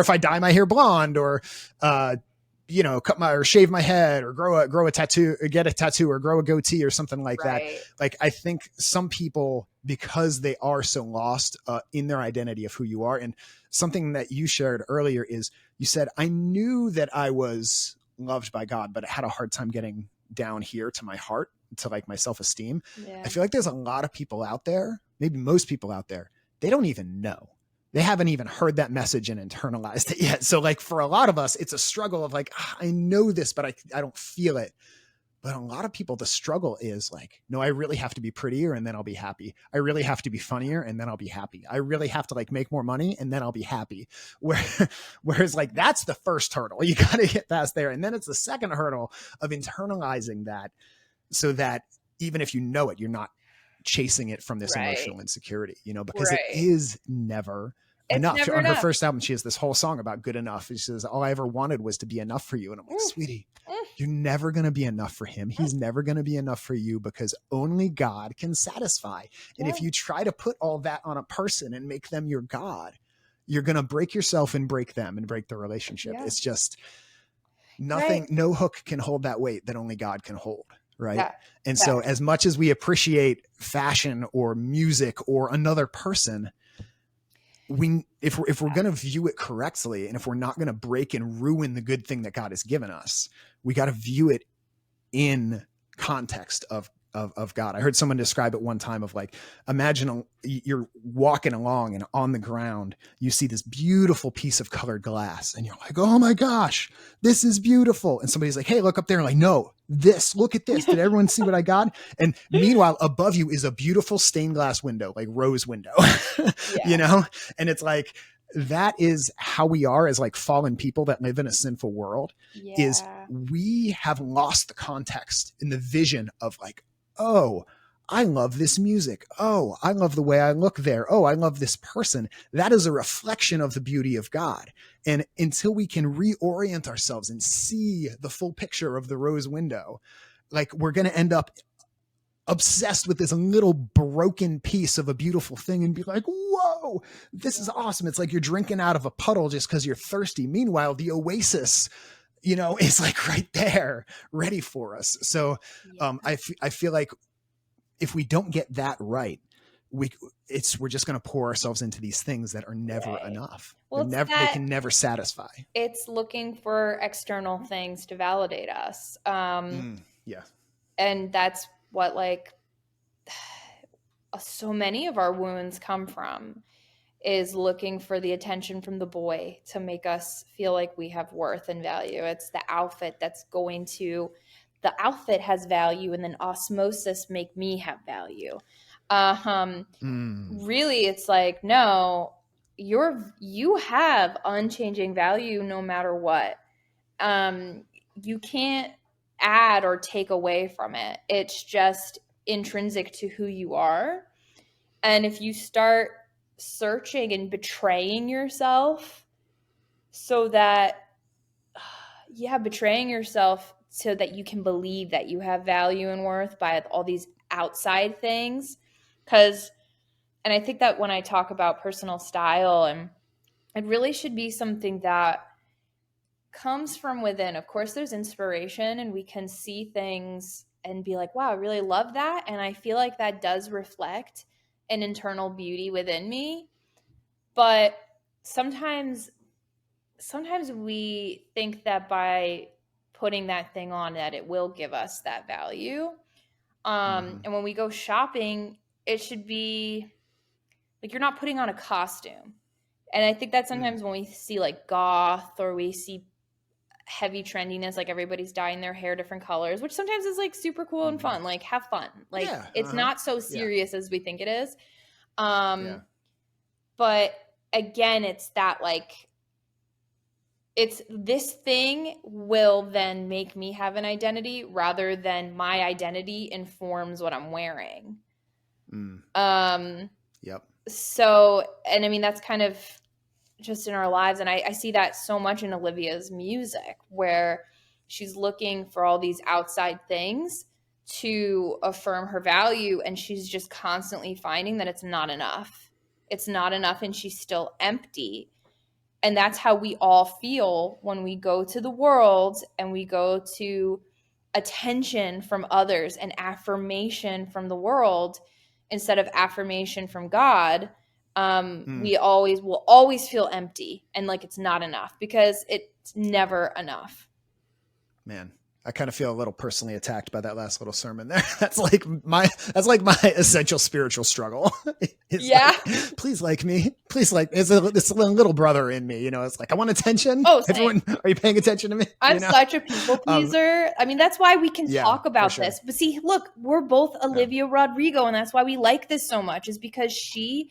I dye my hair blonde, or, or shave my head, or grow a tattoo, or get a tattoo, or grow a goatee or something like that. Like, I think some people, because they are so lost in their identity of who you are. And something that you shared earlier is, you said, I knew that I was loved by God, but I had a hard time getting down here to my heart, to like my self-esteem. I feel like there's a lot of people out there, maybe most people out there, they don't even know. They haven't even heard that message and internalized it yet. So like for a lot of us, it's a struggle of like, I know this, but I don't feel it. But a lot of people, the struggle is like, no, I really have to be prettier and then I'll be happy. I really have to be funnier and then I'll be happy. I really have to like make more money and then I'll be happy. Whereas like, that's the first hurdle. You got to get past there. And then it's the second hurdle of internalizing that, so that even if you know it, you're not chasing it from this emotional insecurity, because it is never enough. Never on enough. Her first album, she has this whole song about good enough. She says, all I ever wanted was to be enough for you. And I'm like, sweetie, you're never going to be enough for him. He's never going to be enough for you, because only God can satisfy. And if you try to put all that on a person and make them your God, you're going to break yourself and break them and break the relationship. It's just nothing, no hook can hold that weight that only God can hold. Right. And so as much as we appreciate fashion or music or another person, if we're going to view it correctly, and if we're not going to break and ruin the good thing that God has given us, we got to view it in context of God. I heard someone describe it one time of like, imagine you're walking along and on the ground, you see this beautiful piece of colored glass and you're like, oh my gosh, this is beautiful. And somebody's like, hey, look up there. And like, no, look at this. Did everyone see what I got? And meanwhile, above you is a beautiful stained glass window, like rose window, and it's like, that is how we are as like fallen people that live in a sinful world, is we have lost the context in the vision of like, oh, I love this music. Oh, I love the way I look there. Oh, I love this person. That is a reflection of the beauty of God. And until we can reorient ourselves and see the full picture of the rose window, like we're going to end up obsessed with this little broken piece of a beautiful thing and be like, whoa, this is awesome. It's like you're drinking out of a puddle just because you're thirsty. Meanwhile, the oasis, is like right there ready for us. So I feel like if we don't get that right, we're just going to pour ourselves into these things that are never enough. Well, they can never satisfy. It's looking for external things to validate us. And that's what like so many of our wounds come from, is looking for the attention from the boy to make us feel like we have worth and value. It's the outfit the outfit has value, and then osmosis make me have value. Really, it's like, no, you have unchanging value no matter what. You can't add or take away from it. It's just intrinsic to who you are. And if you start searching and betraying yourself so that betraying yourself so that you can believe that you have value and worth by all these outside things. And I think that when I talk about personal style, and it really should be something that comes from within. Of course, there's inspiration and we can see things and be like, wow, I really love that. And I feel like that does reflect an internal beauty within me. But sometimes we think that by putting that thing on, that it will give us that value. And when we go shopping, it should be like you're not putting on a costume. And I think that sometimes when we see like goth or we see heavy trendiness, like everybody's dyeing their hair different colors, which sometimes is like super cool and fun, like have fun. Like it's not so serious as we think it is. But again, it's that like, it's this thing will then make me have an identity rather than my identity informs what I'm wearing. So, and I mean, that's kind of just in our lives. And I see that so much in Olivia's music, where she's looking for all these outside things to affirm her value. And she's just constantly finding that it's not enough. It's not enough. And she's still empty. And that's how we all feel when we go to the world and we go to attention from others and affirmation from the world instead of affirmation from God. We will always feel empty and like it's not enough, because it's never enough. Man, I kind of feel a little personally attacked by that last little sermon there. That's like my essential spiritual struggle. Like, please like me. Please like, it's a little brother in me, you know, it's like, I want attention. Oh, everyone, are you paying attention to me? I'm such a people pleaser. I mean, that's why we can talk about this. But see, look, we're both Olivia Rodrigo, and that's why we like this so much, is because she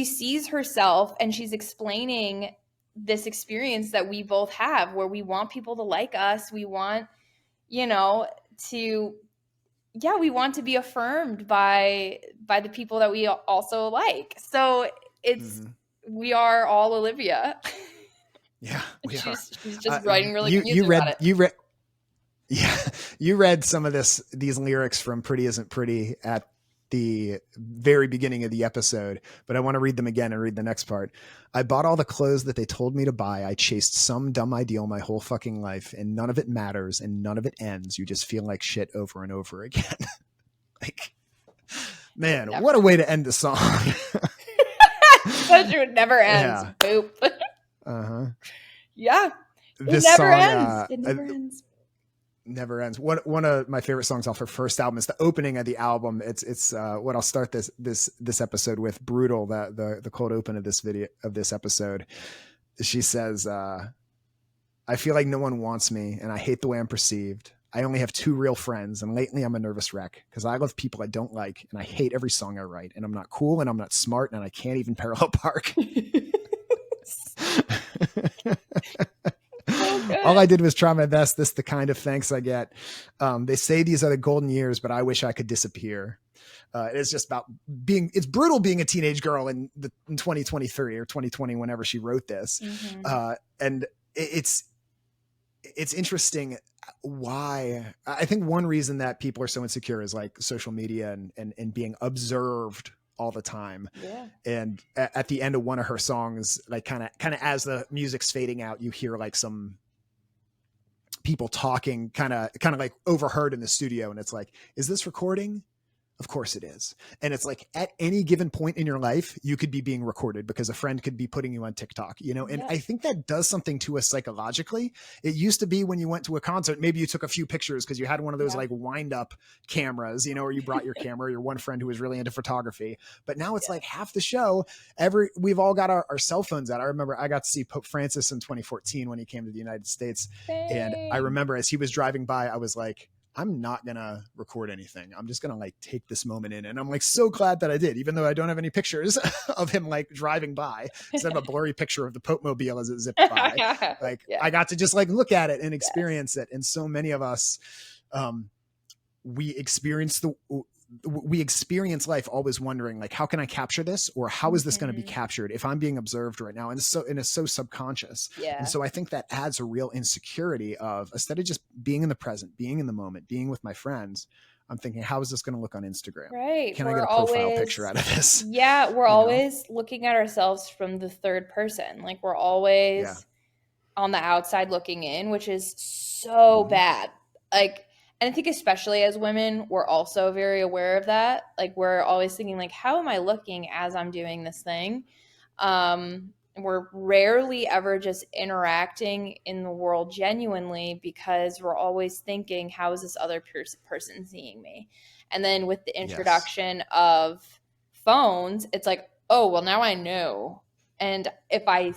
sees herself and she's explaining this experience that we both have, where we want people to like us. We want, we want to be affirmed by the people that we also like. So we are all Olivia. Yeah, she's just writing really good music about it. You read some of these lyrics from Pretty Isn't Pretty at the very beginning of the episode, but I want to read them again and read the next part. I bought all the clothes that they told me to buy. I chased some dumb ideal my whole fucking life, and none of it matters and none of it ends. You just feel like shit over and over again. Like, man, what a way to end the song. Such it never ends. Boop. Yeah. It never ends. It never ends. Never ends. One of my favorite songs off her first album is the opening of the album. It's what I'll start this episode with. Brutal, the cold open of this episode. She says, I feel like no one wants me and I hate the way I'm perceived. I only have 2 real friends, and lately I'm a nervous wreck because I love people I don't like, and I hate every song I write, and I'm not cool and I'm not smart, and I can't even parallel park. All I did was try my best. This the kind of thanks I get. They say these are the golden years, but I wish I could disappear. It's just about it's brutal being a teenage girl in 2023 or 2020, whenever she wrote this. And it's interesting why. I think one reason that people are so insecure is like social media and being observed all the time. And at the end of one of her songs, like kind of as the music's fading out, you hear like some people talking kind of like overheard in the studio, and it's like, is this recording? Of course it is. And it's like at any given point in your life, you could be being recorded because a friend could be putting you on TikTok, and I think that does something to us psychologically. It used to be when you went to a concert, maybe you took a few pictures because you had one of those like wind up cameras, or you brought your camera, your one friend who was really into photography. But now it's like half the show, we've all got our cell phones out. I remember I got to see Pope Francis in 2014 when he came to the United States. And I remember as he was driving by, I was like, I'm not going to record anything. I'm just going to like take this moment in. And I'm like, so glad that I did, even though I don't have any pictures of him like driving by. Instead of a blurry picture of the Pope mobile as it zipped by. I got to just like look at it and experience it. And so many of us, we experience we experience life always wondering like, how can I capture this? Or how is this going to be captured if I'm being observed right now? And it's so subconscious. Yeah. And so I think that adds a real insecurity of, instead of just being in the present, being in the moment, being with my friends, I'm thinking, how is this going to look on Instagram? Right. Can I get a profile picture out of this? Yeah. We're always looking at ourselves from the third person. Like we're always on the outside looking in, which is so bad. Like, and I think especially as women, we're also very aware of that. Like we're always thinking like, how am I looking as I'm doing this thing? We're rarely ever just interacting in the world genuinely because we're always thinking, how is this other person seeing me? And then with the introduction of phones, it's like, oh, well, now I know. And if I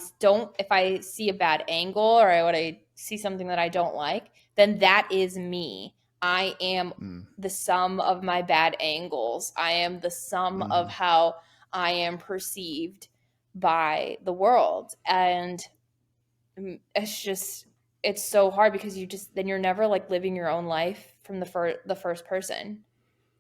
see a bad angle or I see something that I don't like, then that is me. I am the sum of my bad angles. I am the sum of how I am perceived by the world. And it's so hard because then you're never like living your own life from the first person.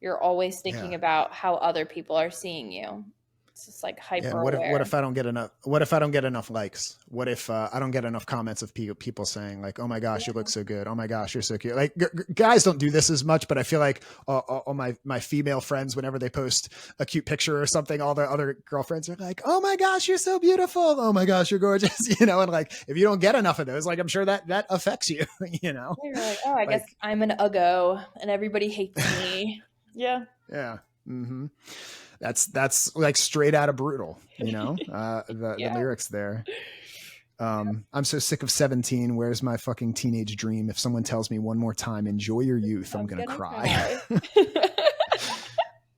You're always thinking about how other people are seeing you. It's just like hyper aware. What if I don't get enough? What if I don't get enough likes? What if I don't get enough comments of people saying like, "Oh my gosh, you look so good. Oh my gosh, you're so cute." Like guys don't do this as much, but I feel like all my female friends, whenever they post a cute picture or something, all their other girlfriends are like, "Oh my gosh, you're so beautiful. Oh my gosh, you're gorgeous." And like if you don't get enough of those, like I'm sure that affects you. You're like, oh, I guess I'm an uggo and everybody hates me. Yeah. Yeah. Mm-hmm. That's like straight out of Brutal, the lyrics there. I'm so sick of 17. Where's my fucking teenage dream? If someone tells me one more time, enjoy your youth, I'm gonna cry.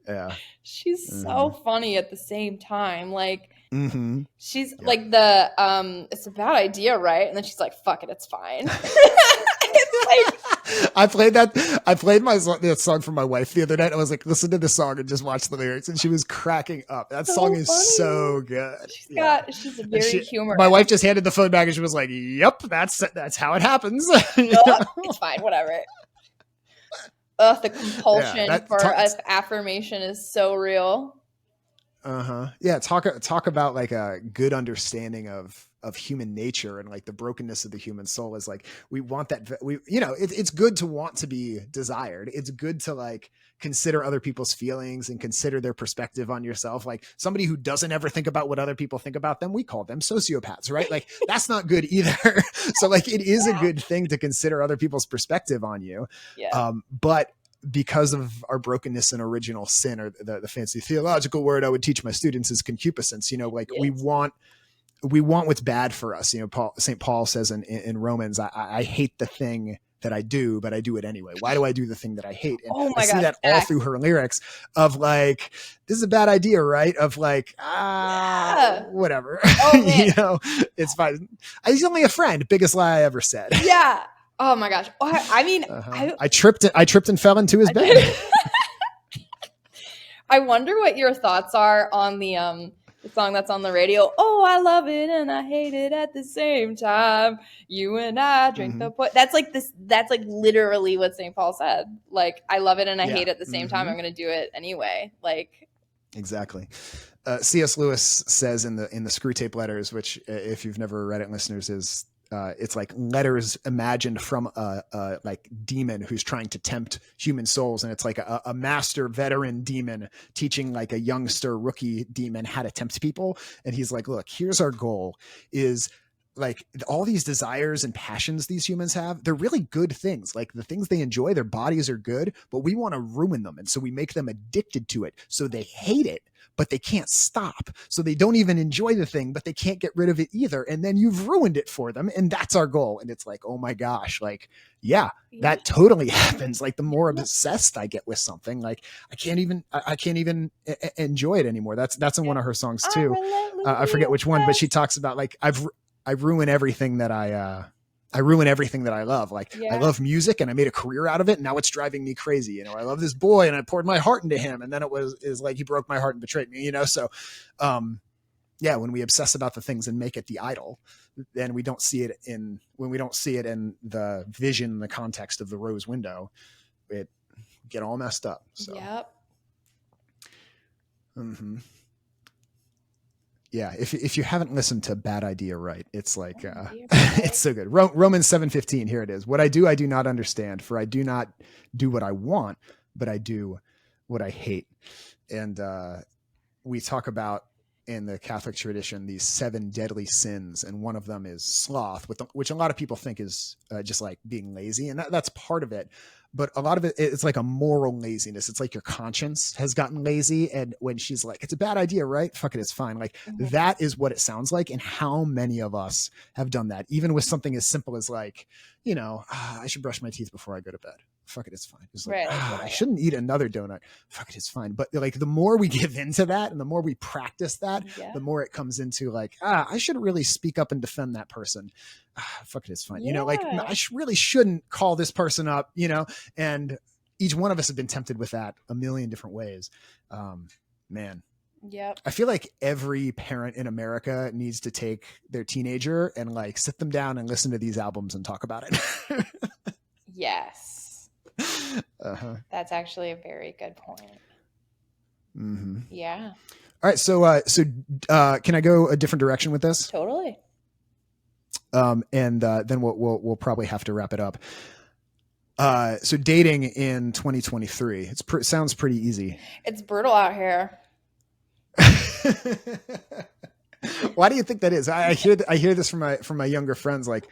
Yeah. She's so funny at the same time. Like she's like it's a bad idea, right? And then she's like, fuck it, it's fine. It's like, I played that song for my wife the other night. I was like, listen to this song and just watch the lyrics, and she was cracking up. That song is so good. She's a very humorous. My wife just handed the phone back and she was like, "Yep, that's how it happens." It's fine, whatever. The compulsion for affirmation is so real. Yeah, talk about like a good understanding of human nature and like the brokenness of the human soul is like, we want that, it's good to want to be desired. It's good to like consider other people's feelings and consider their perspective on yourself. Like somebody who doesn't ever think about what other people think about them, we call them sociopaths, right? Like that's not good either. So like it is a good thing to consider other people's perspective on you. But because of our brokenness and original sin, or the fancy theological word I would teach my students is concupiscence, we want what's bad for us. St. Paul says in Romans, I hate the thing that I do, but I do it anyway. Why do I do the thing that I hate? And I see that all through her lyrics of like, this is a bad idea, right? Of like, whatever, it's fine. He's only a friend. Biggest lie I ever said. Yeah. Oh my gosh. I mean, I tripped and fell into his bed. I wonder what your thoughts are on the song that's on the radio. Oh, I love it and I hate it at the same time. You and I drink the That's like literally what St. Paul said. Like, I love it and I hate it at the same time. I'm going to do it anyway. Like, exactly. C.S. Lewis says in the Screw Tape Letters, which if you've never read it, listeners, is it's like letters imagined from a like demon who's trying to tempt human souls. And it's like a master veteran demon teaching like a youngster rookie demon how to tempt people. And he's like, look, here's our goal is like all these desires and passions these humans have, they're really good things. Like the things they enjoy, their bodies are good, but we want to ruin them. And so we make them addicted to it. So they hate it, but they can't stop. So they don't even enjoy the thing, but they can't get rid of it either. And then you've ruined it for them. And that's our goal. And it's like, oh my gosh, like, yeah, that totally happens. Like the more obsessed I get with something, like I can't even enjoy it anymore. That's in one of her songs too. I forget which one, but she talks about like, I ruin everything that I ruin everything that I love. Like I love music and I made a career out of it. And now it's driving me crazy. I love this boy and I poured my heart into him. And then is like, he broke my heart and betrayed me, So, when we obsess about the things and make it the idol, then when we don't see it in the vision, the context of the rose window, it get all messed up. So, Mm-hmm. Yeah, if you haven't listened to Bad Idea Right, it's like it's so good. Romans 7:15, here it is. What I do not understand, for I do not do what I want, but I do what I hate. And we talk about in the Catholic tradition these 7 deadly sins, and one of them is sloth, which a lot of people think is just like being lazy, and that's part of it. But a lot of it's like a moral laziness. It's like your conscience has gotten lazy. And when she's like, it's a bad idea, right? Fuck it, it's fine. Like that is what it sounds like. And how many of us have done that, even with something as simple as like, I should brush my teeth before I go to bed. Fuck it, it's fine. It's like, I shouldn't eat another donut. Fuck it, it's fine. But like the more we give into that and the more we practice that, the more it comes into like, I should really speak up and defend that person. Fuck it, it's fine. Like I really shouldn't call this person up, and each one of us have been tempted with that a million different ways. Man. Yep. I feel like every parent in America needs to take their teenager and like sit them down and listen to these albums and talk about it. Yes. That's actually a very good point. Mm-hmm. Yeah. All right. So can I go a different direction with this? Totally. And then we'll probably have to wrap it up. So dating in 2023, sounds pretty easy. It's brutal out here. Why do you think that is? I hear this from my younger friends. Like,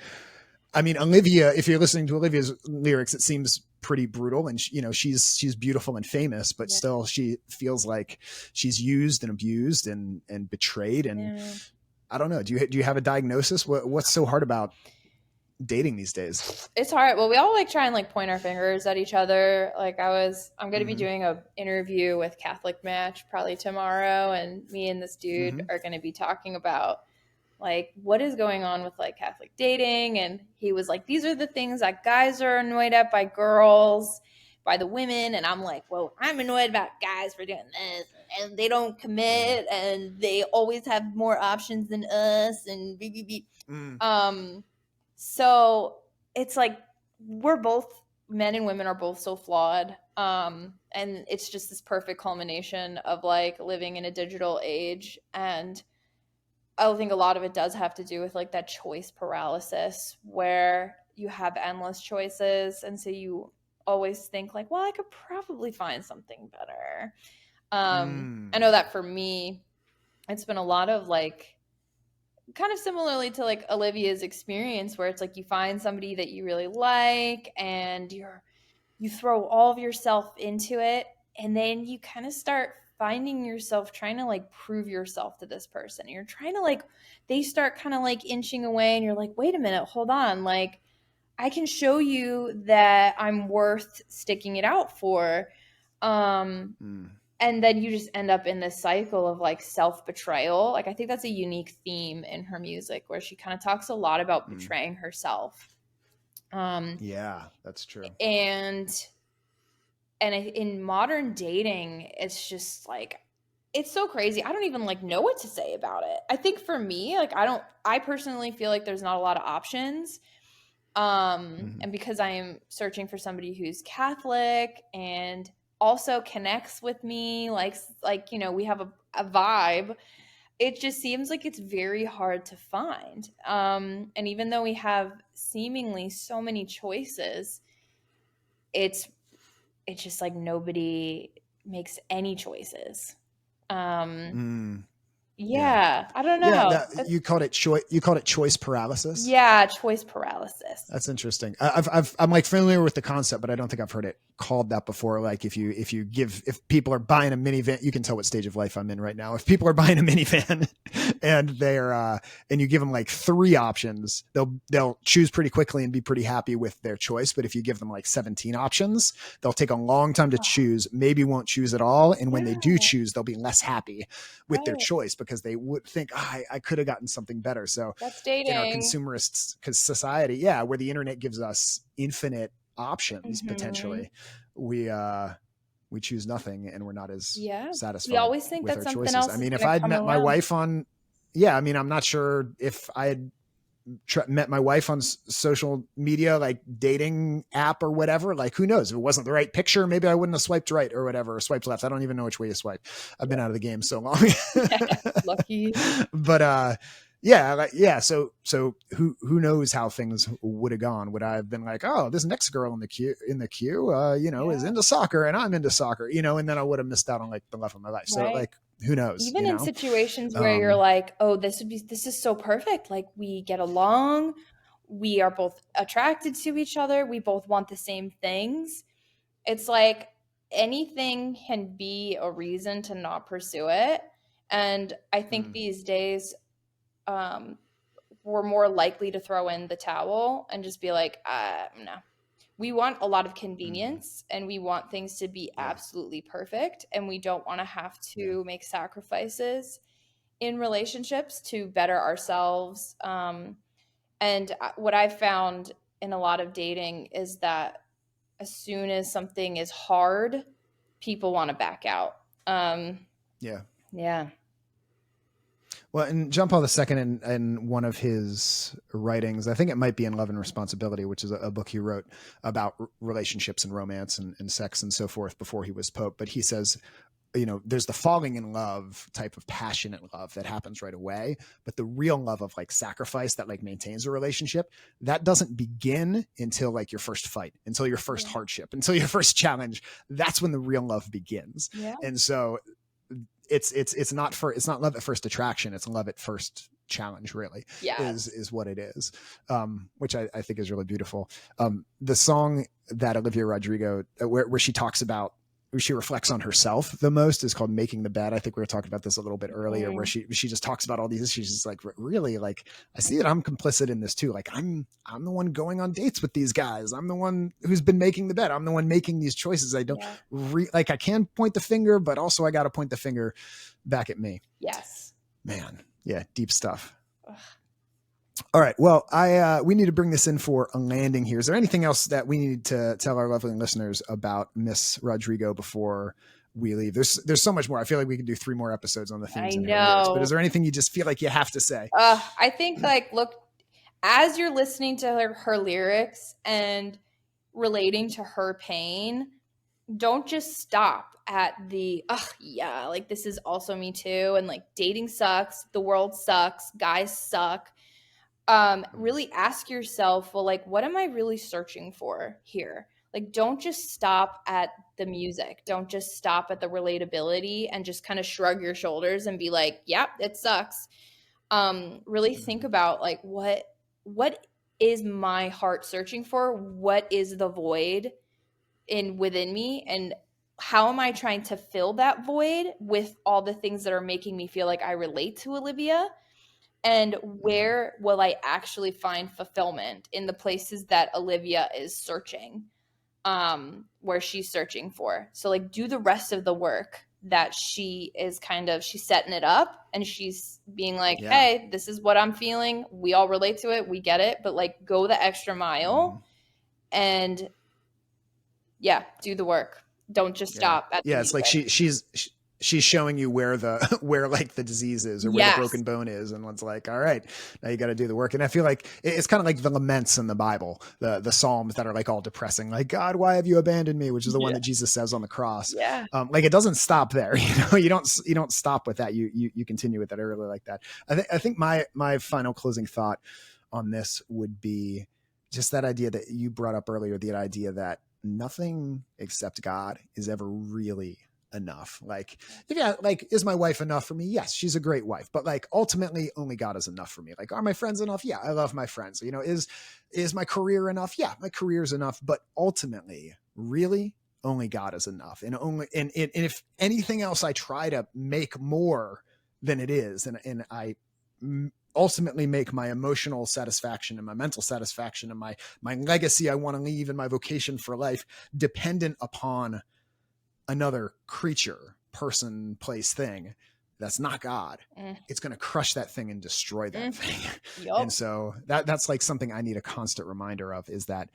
I mean, Olivia, if you're listening to Olivia's lyrics, it seems pretty brutal, and she's beautiful and famous, but still she feels like she's used and abused and betrayed. And I don't know. Do you have a diagnosis? What's so hard about dating these days? It's hard. Well, we all like try and like point our fingers at each other. Like I'm going to be doing a interview with Catholic Match probably tomorrow, and me and this dude are going to be talking about like what is going on with like Catholic dating. And he was like, these are the things that guys are annoyed at by girls, by the women. And I'm like, well, I'm annoyed about guys for doing this, and they don't commit, and they always have more options than us, and so it's like we're both, men and women are both so flawed. And it's just this perfect culmination of like living in a digital age. And I think a lot of it does have to do with like that choice paralysis where you have endless choices. And so you always think like, well, I could probably find something better. I know that for me, it's been a lot of like, kind of similarly to like Olivia's experience, where it's like you find somebody that you really like and you throw all of yourself into it, and then you kind of start finding yourself trying to like prove yourself to this person. You're trying to like, they start kind of like inching away, and you're like, wait a minute, hold on, like I can show you that I'm worth sticking it out for. And then you just end up in this cycle of like self-betrayal. Like I think that's a unique theme in her music, where she kind of talks a lot about betraying herself. Yeah, that's true. And in modern dating, it's just like, it's so crazy. I don't even like know what to say about it. I think for me, like I personally feel like there's not a lot of options. And because I am searching for somebody who's Catholic and also connects with me, like we have a vibe, it just seems like it's very hard to find. And even though we have seemingly so many choices, it's just like nobody makes any choices. Yeah, I don't know. Yeah, you called it choice paralysis. Yeah, choice paralysis. That's interesting. I'm like familiar with the concept, but I don't think I've heard it called that before. Like if if people are buying a minivan, you can tell what stage of life I'm in right now. If people are buying a minivan and they're and you give them like 3 options, they'll choose pretty quickly and be pretty happy with their choice. But if you give them like 17 options, they'll take a long time to choose, maybe won't choose at all. And when they do choose, they'll be less happy with their choice, because they would think, I could have gotten something better. So that's dating. In our consumerist society, where the internet gives us infinite options, potentially, we choose nothing, and we're not as satisfied. We always think with that our something choices. else. I mean, if I'd met my wife on, I'm not sure if I had met my wife on social media, like dating app or whatever, like who knows, if it wasn't the right picture, maybe I wouldn't have swiped right or whatever, or swiped left. I don't even know which way you swipe. I've been out of the game so long. Lucky. But yeah. So who knows how things would have gone? Would I have been like, oh, this next girl in the queue, is into soccer and I'm into soccer, and then I would have missed out on like the love of my life. So like, who knows? Even in situations where you're like, oh, this is so perfect. Like we get along. We are both attracted to each other. We both want the same things. It's like anything can be a reason to not pursue it. And I think these days, we're more likely to throw in the towel and just be like, no. We want a lot of convenience and we want things to be absolutely perfect. And we don't want to have to make sacrifices in relationships to better ourselves. And what I've found in a lot of dating is that as soon as something is hard, people want to back out. Yeah. Well, and John Paul II in one of his writings, I think it might be in Love and Responsibility, which is a book he wrote about relationships and romance and sex and so forth before he was Pope. But he says, there's the falling in love type of passionate love that happens right away. But the real love of like sacrifice that like maintains a relationship, that doesn't begin until like your first fight, until your first hardship, until your first challenge. That's when the real love begins. Yeah. And so it's not love at first attraction. It's love at first challenge, really. Is what it is. Which I think is really beautiful. The song that Olivia Rodrigo, where she talks about, she reflects on herself the most, is called Making the Bed. I think we were talking about this a little bit earlier, where she just talks about all these issues. She's like, really, like, I see that I'm complicit in this too. Like I'm the one going on dates with these guys. I'm the one who's been making the bed. I'm the one making these choices. I don't I can point the finger, but also I got to point the finger back at me. Yes, man. Yeah. Deep stuff. Ugh. All right. Well, we need to bring this in for a landing here. Is there anything else that we need to tell our lovely listeners about Miss Rodrigo before we leave? There's so much more. I feel like we could do 3 more episodes on the themes. I know. But is there anything you just feel like you have to say? I think look, as you're listening to her lyrics and relating to her pain, don't just stop at the, like this is also me too. And like dating sucks. The world sucks. Guys suck. Really ask yourself, well, like, what am I really searching for here? Like, don't just stop at the music. Don't just stop at the relatability and just kind of shrug your shoulders and be like, yep, it sucks. Really think about like, what is my heart searching for? What is the void within me? And how am I trying to fill that void with all the things that are making me feel like I relate to Olivia? And where will I actually find fulfillment in the places that Olivia is searching, where she's searching for? So like do the rest of the work that she's setting it up and she's being like, hey, this is what I'm feeling. We all relate to it. We get it. But like go the extra mile and do the work. Don't just stop at the it's like she's showing you where like the disease is or where the broken bone is. And one's like, all right, now you got to do the work. And I feel like it's kind of like the laments in the Bible, the Psalms that are like all depressing, like, God, why have you abandoned me? Which is the one that Jesus says on the cross. Yeah. Like it doesn't stop there. You don't stop with that. You continue with that. I really like that. I think my final closing thought on this would be just that idea that you brought up earlier, the idea that nothing except God is ever really enough. Like, is my wife enough for me? Yes, she's a great wife, but like ultimately only God is enough for me. Like, are my friends enough? Yeah, I love my friends. Is my career enough? Yeah, my career's enough, but ultimately really only God is enough. And if anything else I try to make more than it is, and I ultimately make my emotional satisfaction and my mental satisfaction and my legacy I want to leave and my vocation for life dependent upon another creature, person, place, thing that's not God, it's going to crush that thing and destroy that thing. Yep. And so that's like something I need a constant reminder of, is that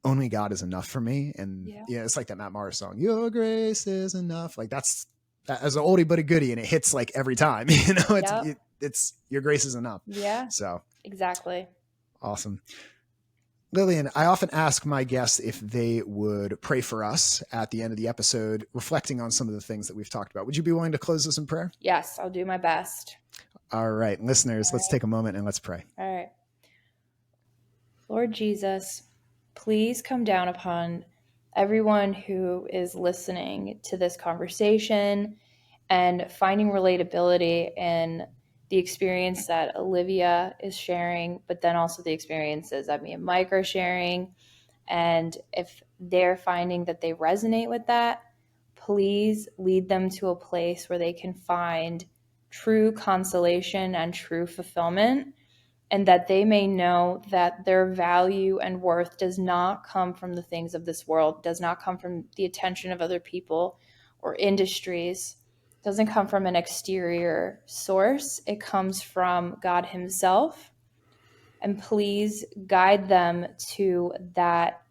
only God is enough for me. And it's like that Matt Morris song, Your Grace is Enough. Like that's as an oldie but a goodie, and it hits like every time. It's Your Grace is Enough. Yeah. So Exactly. Awesome. Lillian, I often ask my guests if they would pray for us at the end of the episode, reflecting on some of the things that we've talked about. Would you be willing to close us in prayer? Yes, I'll do my best. All right, listeners, let's take a moment and let's pray. All right. Lord Jesus, please come down upon everyone who is listening to this conversation and finding relatability in the experience that Olivia is sharing, but then also the experiences that me and Mike are sharing. And if they're finding that they resonate with that, please lead them to a place where they can find true consolation and true fulfillment, and that they may know that their value and worth does not come from the things of this world, does not come from the attention of other people or industries, doesn't come from an exterior source. It comes from God himself. And please guide them to that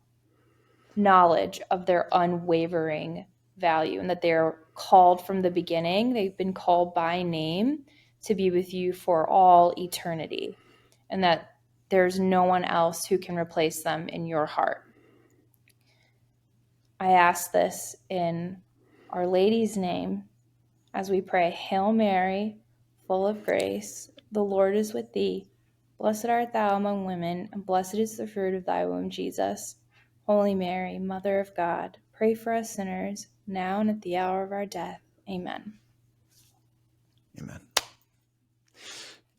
knowledge of their unwavering value, and that they're called from the beginning. They've been called by name to be with you for all eternity, and that there's no one else who can replace them in your heart. I ask this in Our Lady's name as we pray, Hail Mary, full of grace, the Lord is with thee. Blessed art thou among women, and blessed is the fruit of thy womb, Jesus. Holy Mary, Mother of God, pray for us sinners, now and at the hour of our death. Amen. Amen.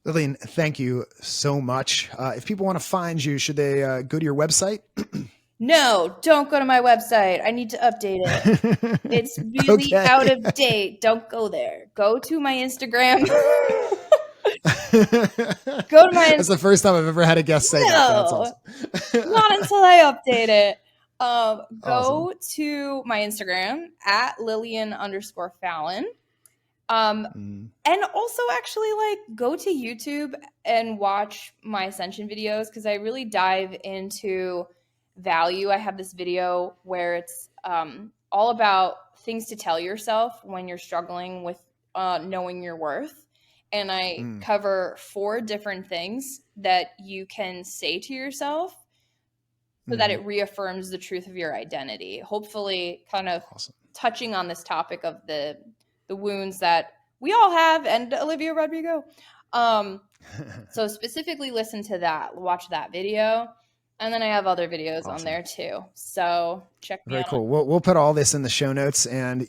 Lillian, thank you so much. If people want to find you, should they go to your website? No, don't go to my website. I need to update it. It's really out of date. Don't go there. Go to my Instagram. Go to my That's the first time I've ever had a guest say that. That's awesome. Not until I update it. Go Awesome. to my Instagram at Lillian_Fallon. And also actually go to YouTube and watch my Ascension videos, because I really dive into value. I have this video where it's all about things to tell yourself when you're struggling with knowing your worth. And I cover 4 different things that you can say to yourself so that it reaffirms the truth of your identity. Hopefully kind of touching on this topic of the wounds that we all have, and Olivia Rodrigo. So specifically listen to that, watch that video. And then I have other videos on there too. So check me out. Very cool. We'll put all this in the show notes, and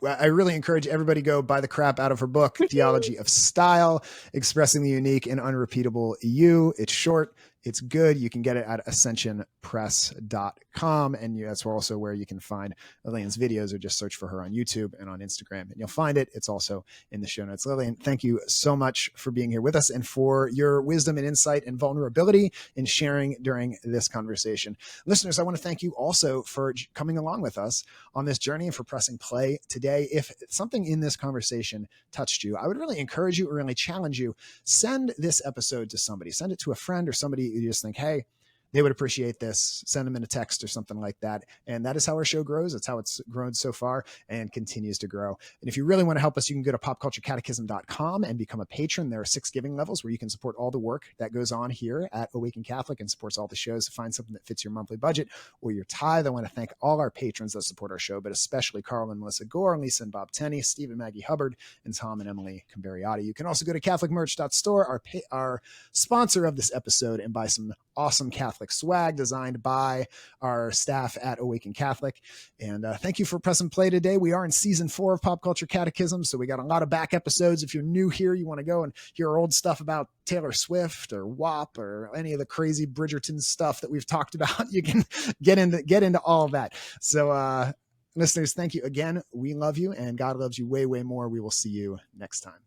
I really encourage everybody to go buy the crap out of her book, Theology of Style, Expressing the Unique and Unrepeatable You. It's short. It's good. You can get it at ascensionpress.com. And that's also where you can find Lillian's videos, or just search for her on YouTube and on Instagram, and you'll find it. It's also in the show notes. Lillian, thank you so much for being here with us and for your wisdom and insight and vulnerability in sharing during this conversation. Listeners, I want to thank you also for coming along with us on this journey and for pressing play today. If something in this conversation touched you, I would really encourage you, or really challenge you, send this episode to somebody. Send it to a friend or somebody you just think, hey, they would appreciate this. Send them in a text or something like that. And that is how our show grows. That's how it's grown so far and continues to grow. And if you really want to help us, you can go to popculturecatechism.com and become a patron. There are 6 giving levels where you can support all the work that goes on here at Awaken Catholic and supports all the shows. To find something that fits your monthly budget or your tithe, I want to thank all our patrons that support our show, but especially Carl and Melissa Gore, Lisa and Bob Tenney, Steve and Maggie Hubbard, and Tom and Emily Camberiotti. You can also go to catholicmerch.store, our sponsor of this episode, and buy some awesome Catholic swag designed by our staff at Awaken Catholic. And thank you for pressing play today. We are in season 4 of Pop Culture Catechism, so we got a lot of back episodes. If you're new here, you want to go and hear our old stuff about Taylor Swift or WAP or any of the crazy Bridgerton stuff that we've talked about, you can get into all of that. So listeners, thank you again. We love you, and God loves you way, way more. We will see you next time.